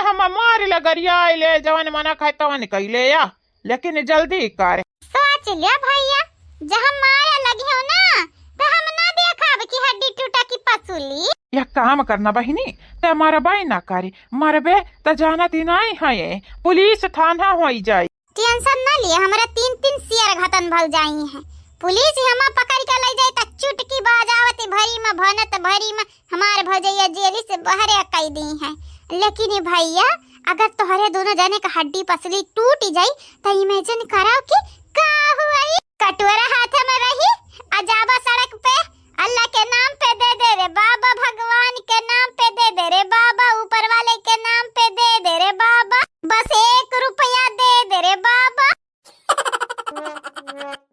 हम मार ले गरिया ले जवान मना खाए तवन कैले या, लेकिन जल्दी कर। सोच लिया भैया जहाँ मारे लगी हो ना तो हम ना देखा कि हड्डी टूटा की पसुली। यह काम करना बहिनी ते मरबे ना करे, मरबे तो जानत ही नहीं है पुलिस थाना हो जाए। टेंशन ना लिए हमारा 3-3 शेयर घटन भल जाई है। पुलिस हम पकड़ के ले जाए तक चुटकी बजावत भरी में भनत भरी में हमारे भौजैया जेल से बहरे कई दी है। लेकिन भैया अगर तोहरे दोनों जने का हड्डी पसली टूट जाई तो इमेजिन कराओ कि का हुई। कटोरा हाथ में रही अजाबा सड़क पे अल्लाह के नाम पे दे दे रे बाबा, भगवान के नाम पे दे दे रे बाबा, ऊपर वाले के नाम पे दे दे रे बाबा, बस 1 रुपया दे दे रे बाबा।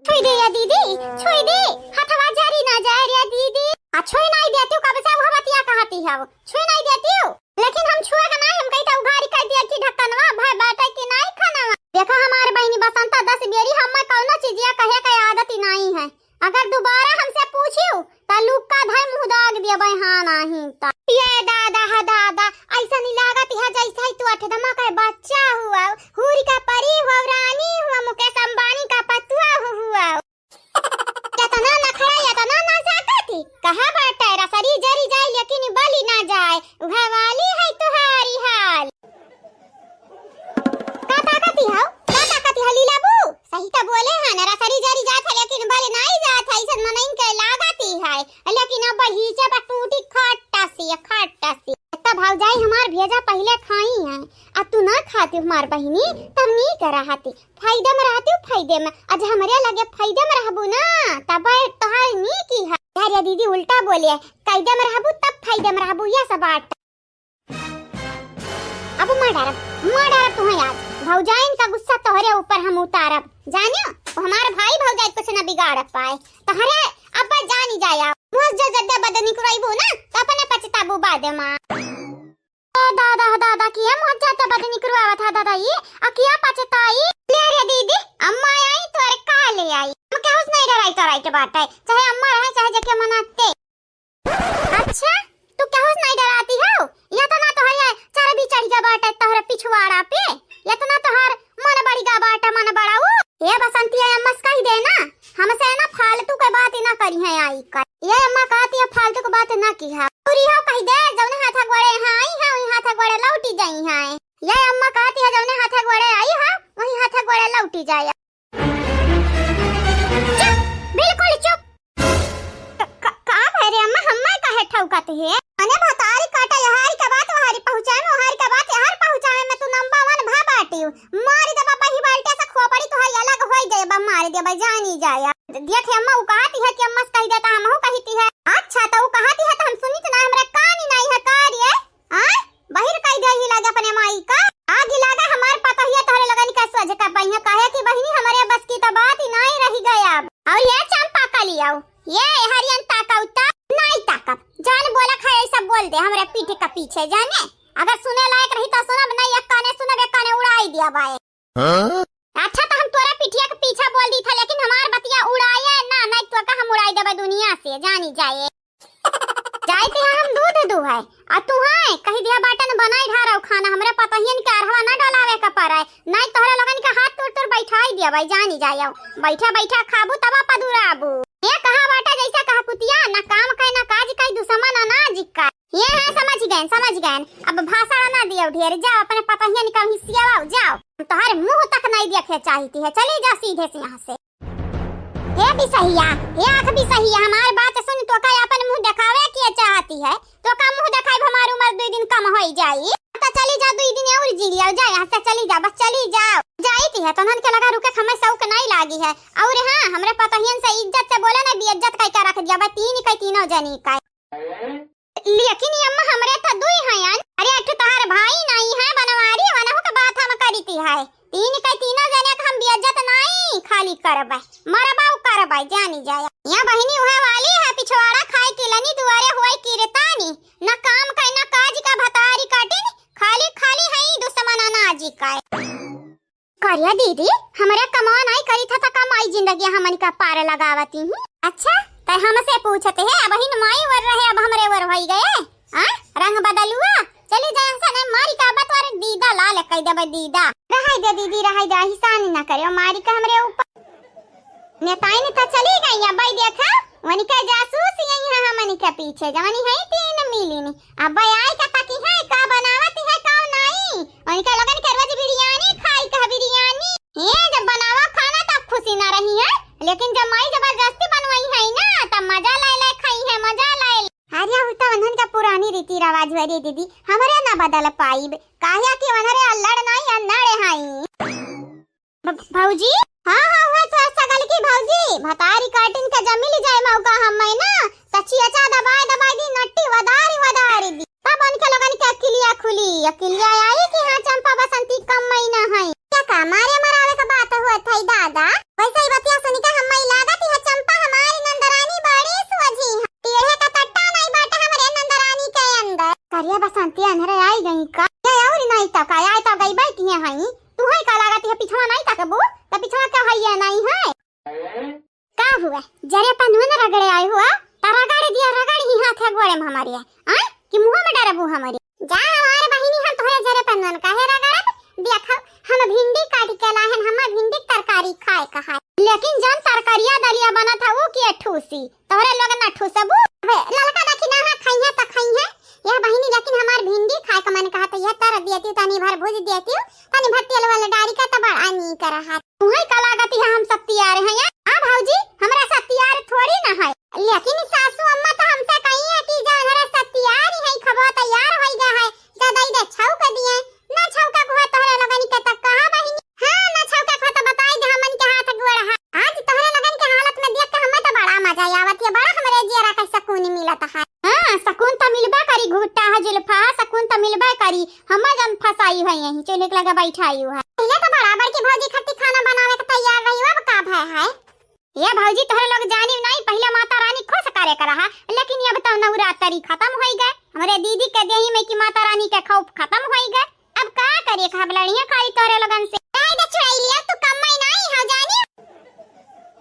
छुई दे या दीदी छुई दे हथवा जारी ना जाए रे दीदी। छुई नहीं देती हूँ कब से वो बतिया कहती है वो छुई नहीं देती हूँ। लेकिन हम छुए का नहीं हम कहता उघारी कर दिया कि ढक्कनवा भाई बाटा की नहीं खाना। देखा हमारे बहनी बसंता 10 बेरी हम कौनो चीजिया कहे का आदत ही नहीं है। अगर दोबारा हमसे पूछियो तो लुक का धाय मुंह दाग दिया भाई हाँ नहीं ता। ये दादा हा दादा ऐसा नहीं लागत है जैसे तू 8 दमा का बच्चा हुआ हुरी का परी हुआ रानी हुआ मुकेश अंबानी का पतुआ हुआ। यातना नखरा यातना ना सकती कहां बाटे रसरी जरी जाए लेकिन बली ना जाए घवाली है तुम्हारी हाल। का ताकती है लीलाबू सही तो बोले हैं ना रसरी जरी जात है लेकिन बली नहीं जात है ऐसा मनइन के लागती है। लेकिन अब हीचे पर टूटी खट्टा सी तो भौजाई हमार भेजा पहले खाई है अब तू ना खाती हमार बहिनी तब नहीं करा हाथी फायदे में रहती हूँ फायदे में आज हमारे लगे फायदे में रहबू ना तब तोहार नहीं की है। यार दीदी उल्टा बोलिए कायदे में रहबू तब फायदे में रहबू यह सब बात। अब मर्डर तुम्हें याद भौजाइन का गुस्सा तोहरे ऊपर हम उतारब जानियो हमारे भाई भौजाई कुछ न बिगाड़ पाए तोहरे अब जानी जाया मुझ जो जद्दा बदनी कराइबो ना तो अपने पछताबू बाद में। दादा किया मुझ जाता बदनी करवावा था दादा ये अकिया पछताई ले रे दीदी अम्मा आई तो अरे का ले आई हम क्या उस नहीं डराई तो राइट बात है चाहे अम्मा रहे चाहे जके मनाते। अच्छा तू क्या उस नहीं डराती हो या तो ना तो है चार भी चढ़ गया बाटा तोहरे पिछवाड़ा पे या तो ना तोहर मन बड़ी गा बाटा मन बड़ाऊ। ये बसंती है अम्मा कह दे ना हमसे ना फालतू के बात ना करी है आई कर ये अम्मा कहती है फालतू की बात ना की है पूरी हो कह दे जौन हाथ गोड़े हैं आई लौटी जाई है। ये अम्मा कहती है जौने हाथे गोड़े आई है वही हाथे गोड़े लौटी जाए। चुप, बिल्कुल चुप। का है रे अम्मा, हम्मा काहे ठौकत है? अने भतारी काटा यहारी का बात वहारी पहुंचाए वहारी का बात यहार पहुंचाए में तू नंबर 1 भा बाटी मारी दे बाबा ही बाल्टे से खोपड़ी तो हई अलग होई जाए बा मारी दे बा जानी जाया। देख अम्मा उ कहती है कि अम्मा से कह देता हमहु कहती है। अच्छा तो उ कहती है तो हम सुनी तो ना हमरा कान ही नहीं है कार्य आ बहिर कह दे ही लगे अपने माई का आग लगा हमार पता ही तोरे लगन का सज का पहिया कहे कि बहिनी हमारे बस की तो बात ही नहीं रही गया अब। और ये चंपा का लियाओ ये हरियन ताकौता नहीं ताकब जान बोला खाए सब बोल दे हमरे पीठ का पीछे जाने अगर सुने लायक रही तो सुनब नहीं एक काने सुनब एक काने उड़ाई दिया बाए। अच्छा तो हम तोरा पिठिया के पीछे बोल दी था लेकिन हमार बतिया उड़ाए ना नहीं तो का हम उड़ाई देबे दुनिया से जानी जाए। जाइते हम दूध दुहाए आ तू है कही दिया बाटन बनाई ढारौ खाना हमरे पता ही के अरहवा ना डलावे का पड़े नहीं तोहरा लगन के हाथ तोड़ तोड़ बैठाई दिया भाई जानी जाए बैठा बैठा खाबू तबा पदुराबू। ये कहा बाटा जैसा कहा कुतिया ना काम का ना काज का दुश्मन अनाज का ये है समझ गए अब भाषा ना दियो ढेर जाओ अपने पता ही निकल हिस्सियाओ जाओ तोहरे मुंह तक नहीं देखे चाहती है चली जा सीधे से यहाँ से। ये भी सही है ये आंख भी सही है हमारी बात सुन तो का अपन मुंह दिखावे की चाहती है तो का मुंह दिखाई हमारी उम्र 2 दिन कम होई जाई तो चली जा 2 दिन और जी लिया जा यहाँ से चली जा बस चली जाओ जाईती है तो नन के लगा रुके हमें शौक नहीं लागी है। और हां हमरे पतहियन से इज्जत से बोले ना बेइज्जत काई का रख दिया बा तीनों जनी का लेकिन अम्मा हमरे तो 2 हैं यार अरे एक तोहार भाई नहीं है बनवारी वनहु के बात हम करीती है तीनों जने का हम बेइज्जत नहीं खाली करबे मरबाऊ करबे जानी जाए। या बहिनी होए वाली है पिछवाड़ा खाए के लनी दुआरे होए की रेतानी न काम का न काज का भतारी काटिन खाली खाली है दुश्मन अनाज का करिया दीदी हमरे कमाई नहीं करी था कमाई जिंदगी हमन का पार लगावती हूं। अच्छा तय हमसे पूछते है अब ही माई वर रहे अब हमरे वर होई गए हां रंग बदलुआ चली जाए सने मारी का बतवार दीदा लाल कह देबे दीदा रहाई दे दीदी रहाई दे हिसान ना करे मारी का हमरे ऊपर नेताई ने तो चली गई अब भाई देखा वनी का जासूस यही है हमन के पीछे जानी है 3 मिली अब भाई आई का ताकी है का बनावत है का नहीं वनी का लगन के रोज बिरयानी खाई का बिरयानी ये जब बनावा खाना तब खुशी ना रही है लेकिन जब माई जबरदस्ती बनवाई है ना तब मजा ले खाई है मजा ले हारिया होता वनन का पुरानी रीति रिवाज वरी दीदी हमरे ना बदल पाई काहे कि वनरे अल्लड़ नहीं अन्नाड़े हाई भौजी हां हुआ तो सगल की भौजी भतारी काटिन के जमिल जाए मौका हम ना सच्ची अचा दबाई दी नट्टी वदारी दी तब उनके लगन के अकिलिया खुली अकिलिया आई कि हां चंपा बसंती कम महीना है क्या का मारे मरावे का बात हुआ था दादा वैसे ही बतिया सुनी का हम लागत है चंपा हमारी नंदरानी बड़ी सुझी टेढ़े का तट्टा नहीं बाटे हमरे नंदरानी के अंदर करिया बसंती अंधरे आई गई का और नहीं तक आई तो गई बैठी है हई तू है का लागत है पिछवा नहीं तकबू तो पिछवा का है नहीं है का हुआ जरे पनवन रगड़े आई हुआ तारा गाड़ी दिया रगड़ ही हाथ है गोड़े में हमारी है कि मुंह में डरबू हमारी जा हमारे बहिनी हम तोरे जरे पनवन काहे रगड़ब देखो हम भिंडी काट के लाहन हम भिंडी तरकारी खाए कहा लेकिन जन तरकारिया दलिया बना था वो की ठूसी तोरे लोग ना ठूसबू ललका देखी ना खाई है त खाई है यह बहिनी लेकिन हमार भिंडी खाए का मन कहा तो यह तर देती तनी भर भूज देती तनी भर तेल वाला डारी का त बड़ा नी कर रहा तुम्हारी का लागत है हम सब तैयार हैं हां भौजी हमरा सब तैयार थोड़ी ना है लेकिन सासू अम्मा तो हमसे कही है कि जा हमरा सब तैयार ही है खबो तैयार होई गया है ज्यादा इधर छाऊ कर दिए ना छाऊ का हुआ तोहरे लगन के तक कहा बहिनी हां ना छाऊ का तो बताई दे हमन के हाथ गोड़ है आज तोहरे लगन के हालत में देख के हमें तो बड़ा मजा आवत है बड़ा हमरे जेरा का सुकून मिलत है हां सुकून तो मिलबा करी घुट्टा है जुल्फा सुकून तो मिलबा करी हम जन फसाई है यहीं चूल्हे लगा बैठाई है पहले तो बराबर की भौजी खट्टी खाना बनावे के तैयार रही अब का भय है ये भौजी तोहरे लोग जानी नहीं पहले माता रानी खुश करे कर रहा लेकिन अब तो नवरात्रि खत्म हो गए हमरे दीदी के देही में कि माता रानी के खौफ खत्म हो गए अब का करे खब लड़ियां खाई तोरे लोगन से आई दे छुड़ाई लिया तू कम में नहीं हो जानी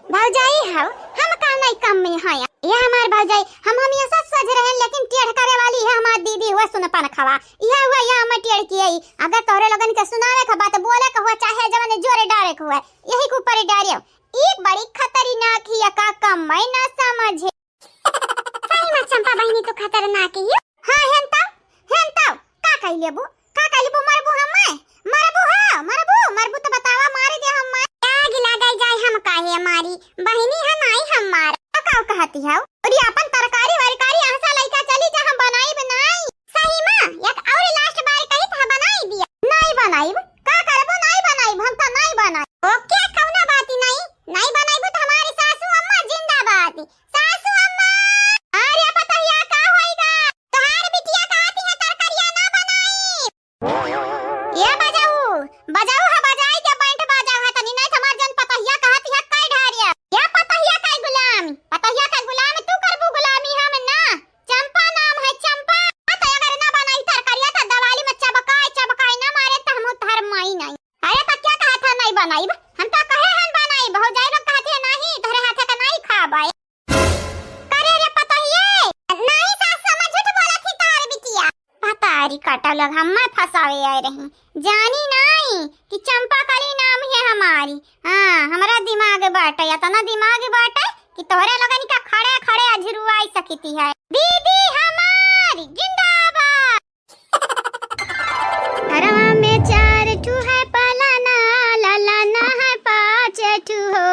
भौजाई हो हम का नहीं कम में है ये हमार भौजाई हम हमेशा सज रहे लेकिन टेढ़ करे वाली है हमार दीदी हुआ सुनपन खवा यह हुआ यह हम टेढ़ की आई अगर तोरे लोगन के सुनावे का बात बोले का हुआ चाहे जवन जोरे डारे का हुआ यही के ऊपर डारियो एक बड़ी खतरनाक ही का कम मैं ना समझे सही में चंपा बहिनी तो खतरनाक ही हां हेंता का कह लेबू का कलबू मरबू हम मरबू तो बतावा मारे दे हम आग लागल जाए हम काहे मारी बहिनी है नहीं हम मार का कहती है और ये अपन तरकारी वरकारी आसा लइका चली जा हम बनाई बनाई सही में एक और लास्ट बार कही था बनाई दिया नहीं बनाई का करबो नहीं बनाई हम तो नहीं बनाई ओके कौना बात नहीं बनाई तो हमारी सासू अम्मा जिंदाबाद सासू अम्मा अरे पतहिया का होएगा तोहार बिटिया कहती है तरकारिया ना बनाई ये बजाऊ है बजाई के बैंड बाजा है तनी नहीं हमार जन पतहिया कहती है कई ढारिया ये पतहिया का गुलाम तू करबू गुलामी हम ना चंपा नाम है चंपा तो अगर ना बनाई तरकारिया तो दवाली में चबकाई ना मारे तो हम उतार माई नहीं अरे तो क्या कहा था नहीं बनाई हम तो कहे हम बनाई बहुत जाई लोग कहते नहीं तोरे हाथे का नहीं खाबाई करे रे पतहिए नहीं सास समझ झूठ बोला थी तार बिटिया पतारी काटा लोग हम मैं फसावे आए रही जानी नहीं कि चंपा कली नाम है हमारी हां हमारा दिमाग बाटा या तना दिमाग बाटा कि तोहरे लगन का खड़े खड़े अझरुआई सकती है दीदी हमारी जिंदाबाद घरवा में 4 ठू है पलाना लालाना है 5 ठू हो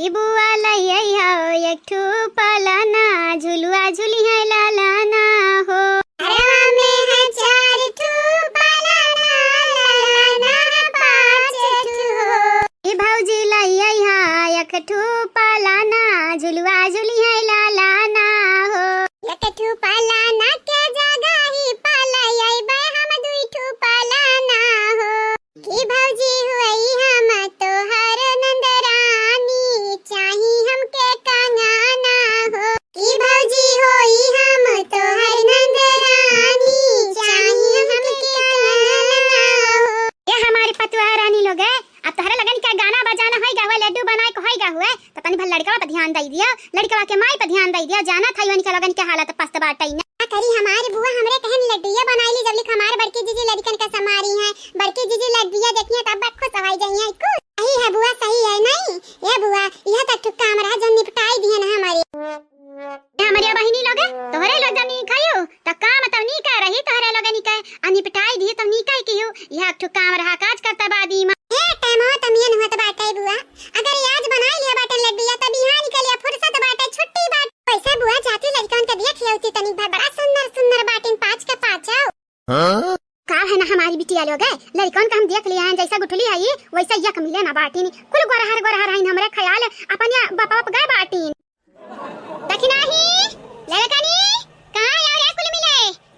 इबुआ लइया हो 1 ठू पलाना झुलुआ झुली है लालाना हो घरवा में है 4 ठू पलाना लालाना है 5 ठू हो ई भौजी लइया हा 1 ठू पलाना झुलुआ झुली है लालाना हो 1 ठू पलाना के जगह ही पलाई बे हम 2 ठू पलाना हो की भौजी हुई हम तो हर नंदरानी चाही हमके कंगाना हो की भौजी होई हम तो हर नंदरानी चाही हमके कंगाना हो ये हमारी पतुआ रानी लोग है अब तोहरा लगन का गाना बजाना होइगा हुआ लड्डू बनाए को होइगा हुआ तो तनी भल लड़का पे ध्यान दई दिया लड़का के माई पे ध्यान दई दिया जाना था योनी का लगन के हालत पस्त बाटई ना करी हमारी बुआ हमरे कहन लड्डूया बनाईली जबली हमारे बड़की जीजी लड़कन का समारी है बड़की जीजी लड्डूया देखिए तब खुश हवाई जाई है को सही है बुआ सही है नहीं ये बुआ यह तक ठुक्का हमरा जन निपटाई दिए ना हमारी बहिनी लोग तोहरे लोग जनी खायो त काम त नी कर रही तोहरे लोग नी कह अनिपटाई दिए त नी कह कियो यह ठुक्का हमरा काज करता बादी मां ए टाइम हो तमियन होत बाटे बुआ अगर आज बनाई लिया बाटे लड्डूया त बिहान के लिए फुर्सत बाटे छुट्टी बाटे पैसा बुआ जाती लड़कन के देख लेती तनी बड़ा सुंदर सुंदर बाटिन 5 के 5 आओ का है ना हमारी बिटिया लोग है लड़कन का हम देख लिया हैं जैसा गुठली है वैसा यक मिले ना बाटिन कुल गोरहर है हमरे ख्याल अपन बाप गए बाटिन देखी नहीं लड़कनी कहां यार ये कुल मिले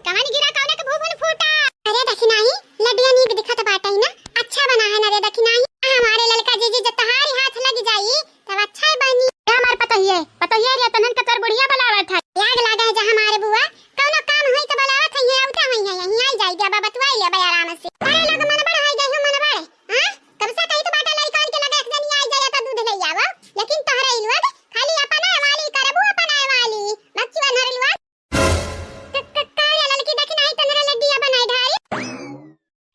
कहानी गिरा कौने के भूभन फूटा अरे देखी नहीं लड्डूया नी दिखत बाटा ही ना अच्छा बना है ना रे देखी नहीं हमारे लड़का जीजी जब तहारी हाथ लग जाई तब अच्छा बनी हमार पता ही रे तनन के तर बुढ़िया बुलावत है आग लागा है जा हमारे बुआ कोनो काम होई त बुलावत है उठा होई है यहीं आई जाई बाबा बतवाई ले बे आराम से अरे लोग मन बड़ा है गई मन बड़े हां कब से कहीं तो बाटा लड़कन के लगे एक जनी आई जाए त दूध ले आवा लेकिन तोहरा इलवा खाली अपना वाली करबू अपना वाली बच्ची बनर इलवा कारे लड़की देखी नहीं तनरे लड्डिया बनाई ढाई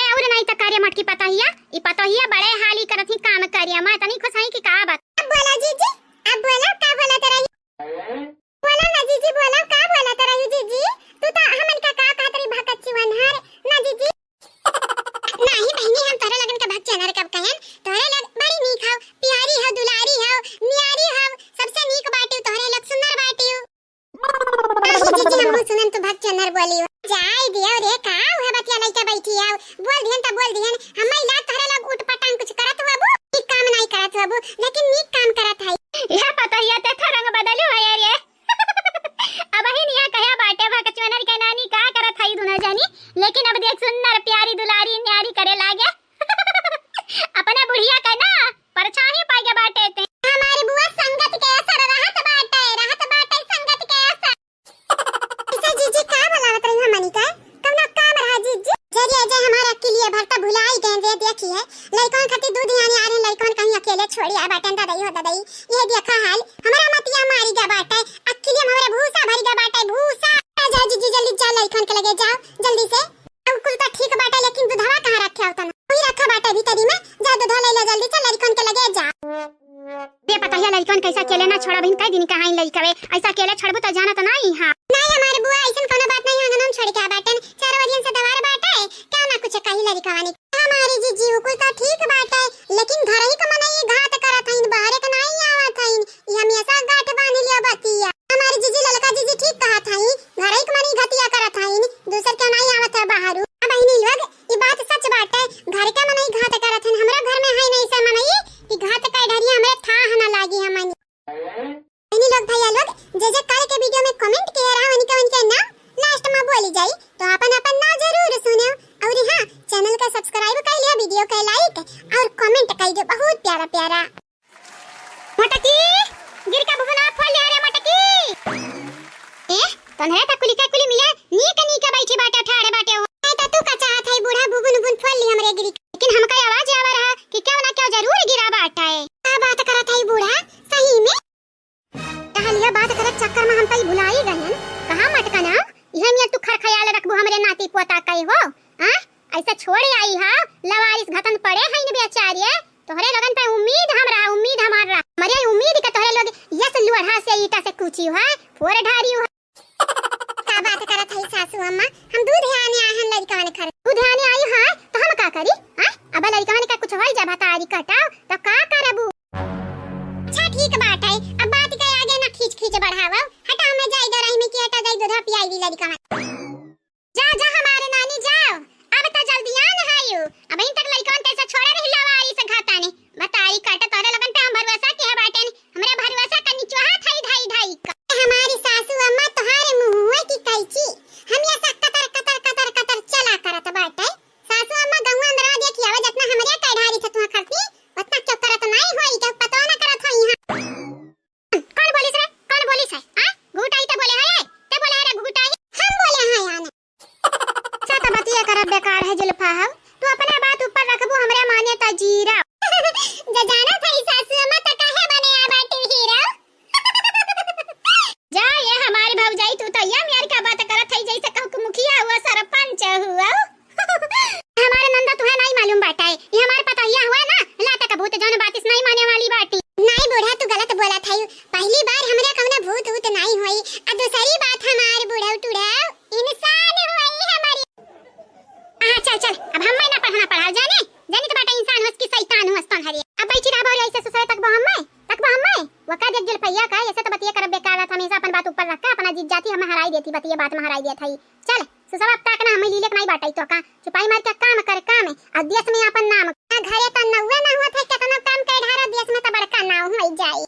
और नहीं त कार्य मटकी पता हिया बड़े हाली करथी काम करिया मैं तनी खुश हई कि का बात अब बोला जीजी अब बोला का बोला तेरा बोला ना जीजी बोला का बोला तेरा जीजी तू तो हमन का तरी भकच्ची वनहर ना जीजी नहीं बहनी हम तोरे लगन के भक्ति नर कब कहन तोरे लग बड़ी नीक हो प्यारी हो दुलारी हो न्यारी हो सबसे नीक बाटी तोरे लग सुंदर बाटी हो जीजी हम सुनन तो भक्ति नर बोली जाय दियो रे का है बतिया लइका बैठी आओ बोल दिहन हम इला तोरे लग उठ पटांग कुछ करत हबू नीक काम नहीं करत हबू लेकिन नीक काम करत है यह पता ही ते रंग बदलू है यार ये अब ही निया कया बाटे भकचवनर के नानी का करत हई दुना जानी लेकिन अब देख सुंदर प्यारी दुलारी न्यारी करे लागे अपना बुढ़िया का ना परछाई पाएगा बाटे ते हमारी बुआ संगत के असर रहत बाटे संगत के असर इसे जीजी का बुलावत रही हमनी का कौना काम रहा जीजी जरिए जे हमारा के लिए भरता भुलाई गए रे देखी है लइकन खाती दूध यानी आ रहे लइकन कहीं अकेले छोड़ी आ बाटन दादाई ये देखा हाल हमारा मतिया मारी जा बाटे अकेले हमारे भूसा भरी जा बाटे भूसा जा जीजी जल्दी जा लइकन के लगे जाओ जल्दी से अब कुल तो ठीक बाटे लेकिन दूधवा कहां रखा होता ना वही रखा बाटे भीतरी में जा दूध ले ले जल्दी चल लइकन के लगे जा ये पता है लइकन कैसा अकेले ना छोड़ा बिन कई दिन कहां लइकवे ऐसा अकेले छोड़बू त जाना त नहीं हां नहीं हमारे बुआ ऐसन कोनो बात नहीं हम छोड़ के बाटन चारों ओरियन से दवार बाटे क्या ना कुछ कही लड़कवानी हमारी जीजी कुल का ठीक बात है, लेकिन घर ही का मना ये घात करत हइन, बाहर के नहीं आवत हइन। ये हमेशा गाठ बांध लिया बतिया। हमारी जीजी ललका जीजी ठीक कहत हइन, घर ही का मनी घतिया करत हइन, दूसर के नहीं आवत है बाहर। बहिनी लोग ये बात सच बात है, घर के मना ही घात करत हइन। हमरा घर में है नहीं से मनाई कि घात का डरिया हमरे था ना लागी हमनी। बहिनी लोग भैया लोग जे कल के वीडियो में कमेंट किया रहा उनके नाम लास्ट में बोली जाई, तो अपन अपन नाम जरूर सुनो। और हां चैनल का सब्सक्राइब कर लिया, वीडियो का लाइक और कमेंट कर दो, बहुत प्यारा प्यारा। मटकी गिर का भुवना खोल ले रे मटकी। तन्हरा का कुली मिले नीक बैठी बाटे ठाड़े बाटे हो। तो तू का चाहत है बूढ़ा बुबुन बुन खोल ली हमरे गिरी, लेकिन हमका आवाज आवा रहा कि क्यों ना क्यों जरूर गिरा बाटा है। का बात करत है बूढ़ा सही में? कहां बात करत चक्कर में हम कई भुलाई गहन। कहां मटका ना इहे में तू खर ख्याल रखबो हमरे नाती पोता कई हो। हां ऐसा छोड़े आई हा लवारिस घतन पड़े है न बेचारे। तोहरे लगन पे उम्मीद हमार रहा मरे उम्मीद के तोहरे लोग यस लुढ़ा से ईटा से कुची है फोर ढारी हो। का बात करत है सासू अम्मा, हम दूध आने आहन लड़का ने खर दूध आने आई है तो हम का करी? हां अब लड़का ने का कुछ होई जा भतारी कटाओ तो का करबू? अच्छा ठीक बात है, अब बात के आगे ना खींच बढ़ावा। हटा मैं जाई दो रही में की हटा जाई दूध पियाई दी लड़का। जा जा हमारे नानी जाओ, अब तो जल्दी आन हायो। अब इन तक लड़कन कैसे छोड़े रही लवारी से घाता ने बताई काटा तोरे लगन पे हम भरवसा के बाटे ने हमरे भरवसा का नीचो हाथ है ढाई ढाई का। हमारी सासू अम्मा तोहारे मुंह की कैची हम ये सब कतर चला करत बाटे। सासू अम्मा गौवा अंदर आ देखी आवे जितना हमरे का ढारी से तू खरती उतना चुप करत नहीं होई के पता ना करत होई। कौन बोलिस रे कौन बोलिस है? हां घुटाई तो बोले है ते बोले रे घुटाई हम बोले हैं यानी सत बतिया करब बेकार है जुल्फा हो। तू अपने बात ऊपर रखबू हमरे माने त जीरा जे जाना थई सासू अम्मा त काहे बने आ बाटी हीरा। जा ये हमारे भौजाई तू त या मेर का बात करत है जैसे कहू मुखिया हुआ सरपंच हुआ। हमारे नंदा तुम्हें नहीं मालूम बाटा है, ये हमारे पता हिया हुआ ना लाता का भूत जौन बात इस नहीं माने वाली बाटी। नहीं बूढ़ा तू गलत बोला था, पहली बार हमरे कौना भूत भूत नहीं होई आ दूसरी बात हमार बूढ़ा टूढ़ा इंसान होई हमारी। चल चल अब हम ना पढ़ा जाने तो बाटा इंसान होस की शैतान होस तन हरे। अब बैठी रहा भौरी ऐसे ससुर तक हम वका देख जल पैया का ऐसे तो बतिया कर बेकार था, हमेशा अपन बात ऊपर रखा अपना जीत जाती हमें हराई देती बतिया बात में हराई देत हई। चल सुसवा अब तक ना हमें लीले नहीं बाटाई तो का चुपाई मार के काम कर काम अध्यक्ष में अपन नाम घरे त नौवे ना होत है केतना काम के ढारा देश में त बड़का नाव होई जाई।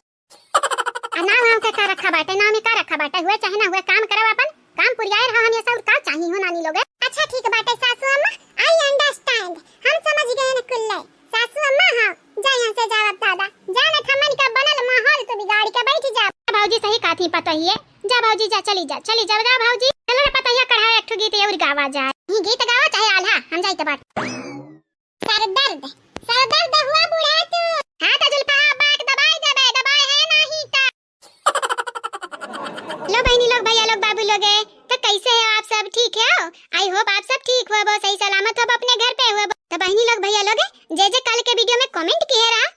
नाव हम के का रखा बाटे नाव में का रखा बाटे हुए चाहे ना हुए काम करब अपन काम पुरियाए रहा हम ये सब का चाहिए हो नानी लोग। अच्छा ठीक बाटे सासू अम्मा आई अंडरस्टैंड, हम समझ गए न कुल्ले। सासू अम्मा हां जा यहां से जाओ दादा जाने थमन का बनल माहौल तो बिगाड़ के बैठ जा। भौजी सही काथी पता ही है, जा भौजी जा चली जा जा भौजी चलो रे पता है कढ़ा एक गीत और गावा जा ही गीत गावा चाहे आल्हा हम जाई त बात। सर दर्द हुआ बूढ़ा तू हाथ जुल्फा बाक दबाई है नहीं ता। लो बहनी लोग भैया लोग बाबू लोग तो कैसे हो आप सब? ठीक है हो? आई होप आप सब ठीक हो सही सलामत हो अपने घर पे हो। तो बहनी लोग भैया लोग जे कल के वीडियो में कमेंट किए रहा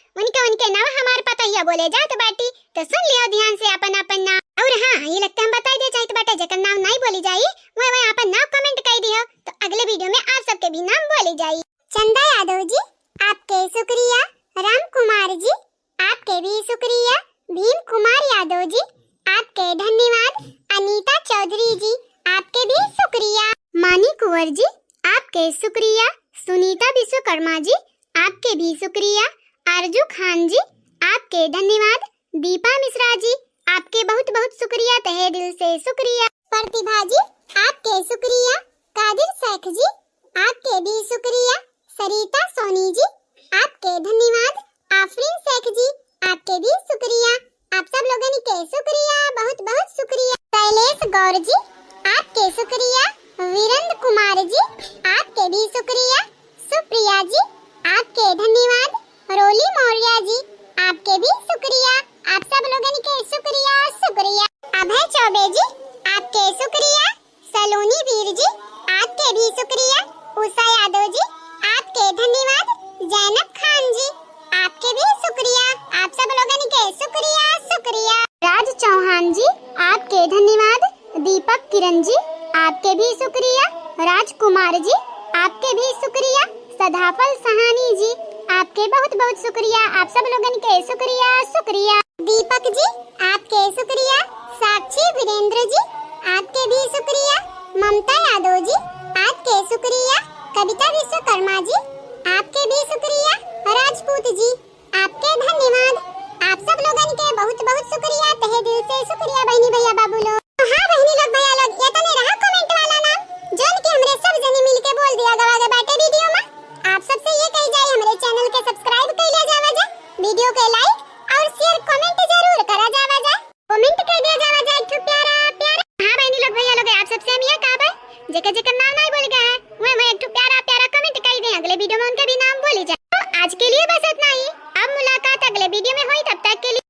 उनके नाम हमारे पता ही बोले जात बाटी तो सुन लियो ध्यान से अपन नाम। और हां ये लगता हम बता दे चाहत बाटे जेकर नाम नहीं बोली जाई वो अपन नाम कमेंट कर दियो तो अगले वीडियो में आप सबके भी नाम बोली जाई। चंदा यादव जी आपके शुक्रिया, राम कुमार जी आपके भी शुक्रिया, भीम कुमार यादव जी आपके धन्यवाद, अनीता चौधरी जी आपके भी शुक्रिया, मानी कुंवर जी आपके शुक्रिया, सुनीता विश्वकर्मा जी आपके भी शुक्रिया, आरजू खान जी आपके धन्यवाद, दीपा मिश्रा जी आपके बहुत बहुत शुक्रिया तहे दिल से शुक्रिया, प्रतिभा जी आपके शुक्रिया, कादिर शेख जी आपके भी शुक्रिया, सरिता सोनी जी आपके धन्यवाद, आफरीन शेख जी आपके भी शुक्रिया। आप सब लोगों के शुक्रिया, बहुत बहुत शुक्रिया। शैलेश गौर जी आपके शुक्रिया, वीरेंद्र कुमार जी आपके भी शुक्रिया, सुप्रिया जी आपके धन्यवाद, रोली मौर्य जी आपके भी शुक्रिया। आप सब लोगों के शुक्रिया शुक्रिया। अभय चौबे जी आपके शुक्रिया, सलोनी वीर जी आपके भी शुक्रिया, उषा यादव जी आपके धन्यवाद, जैनब खान जी आपके भी शुक्रिया। आप सब लोगों के शुक्रिया शुक्रिया। राज चौहान जी आपके धन्यवाद, दीपक किरण जी आपके भी शुक्रिया, राजकुमार जी आपके भी शुक्रिया, सदाफल सहानी जी, आपके बहुत बहुत शुक्रिया। आप सब लोगन के शुक्रिया शुक्रिया। दीपक जी, आपके शुक्रिया। साक्षी वीरेंद्र जी, आपके भी शुक्रिया। ममता यादव जी, आपके शुक्रिया। कविता विश्वकर्मा जी, आपके भी शुक्रिया। राजपूत जी, आपके धन्यवाद। आप सब लोगन के बहुत बहुत शुक्रिया, तहे दिल से शुक्रिया बहनी भैया बाबू लोग। हाँ बहनी लोग भैया लोग, ये तो नहीं रहा कमेंट वाला नाम जोन के हमरे सब जने मिलके बोल दिया गवागे बाटे वीडियो में। आप सबसे ये कही जाए हमरे चैनल के सब्सक्राइब कइला जावा जा, वीडियो के लाइक और शेयर कमेंट जरूर करा जावा जा, कमेंट कर दिया जावा जा एक प्यारा प्यारा। हाँ बहनी लोग भैया लोग, आप सबसे हम ये कहा भाई जेके जेके नाम नहीं बोल गया है वो एक प्यारा प्यारा कमेंट कर दे, अगले वीडियो में उनका भी नाम बोली जाए। तो आज के लिए बस इतना ही, अब मुलाकात अगले वीडियो में हुई, तब तक के लिए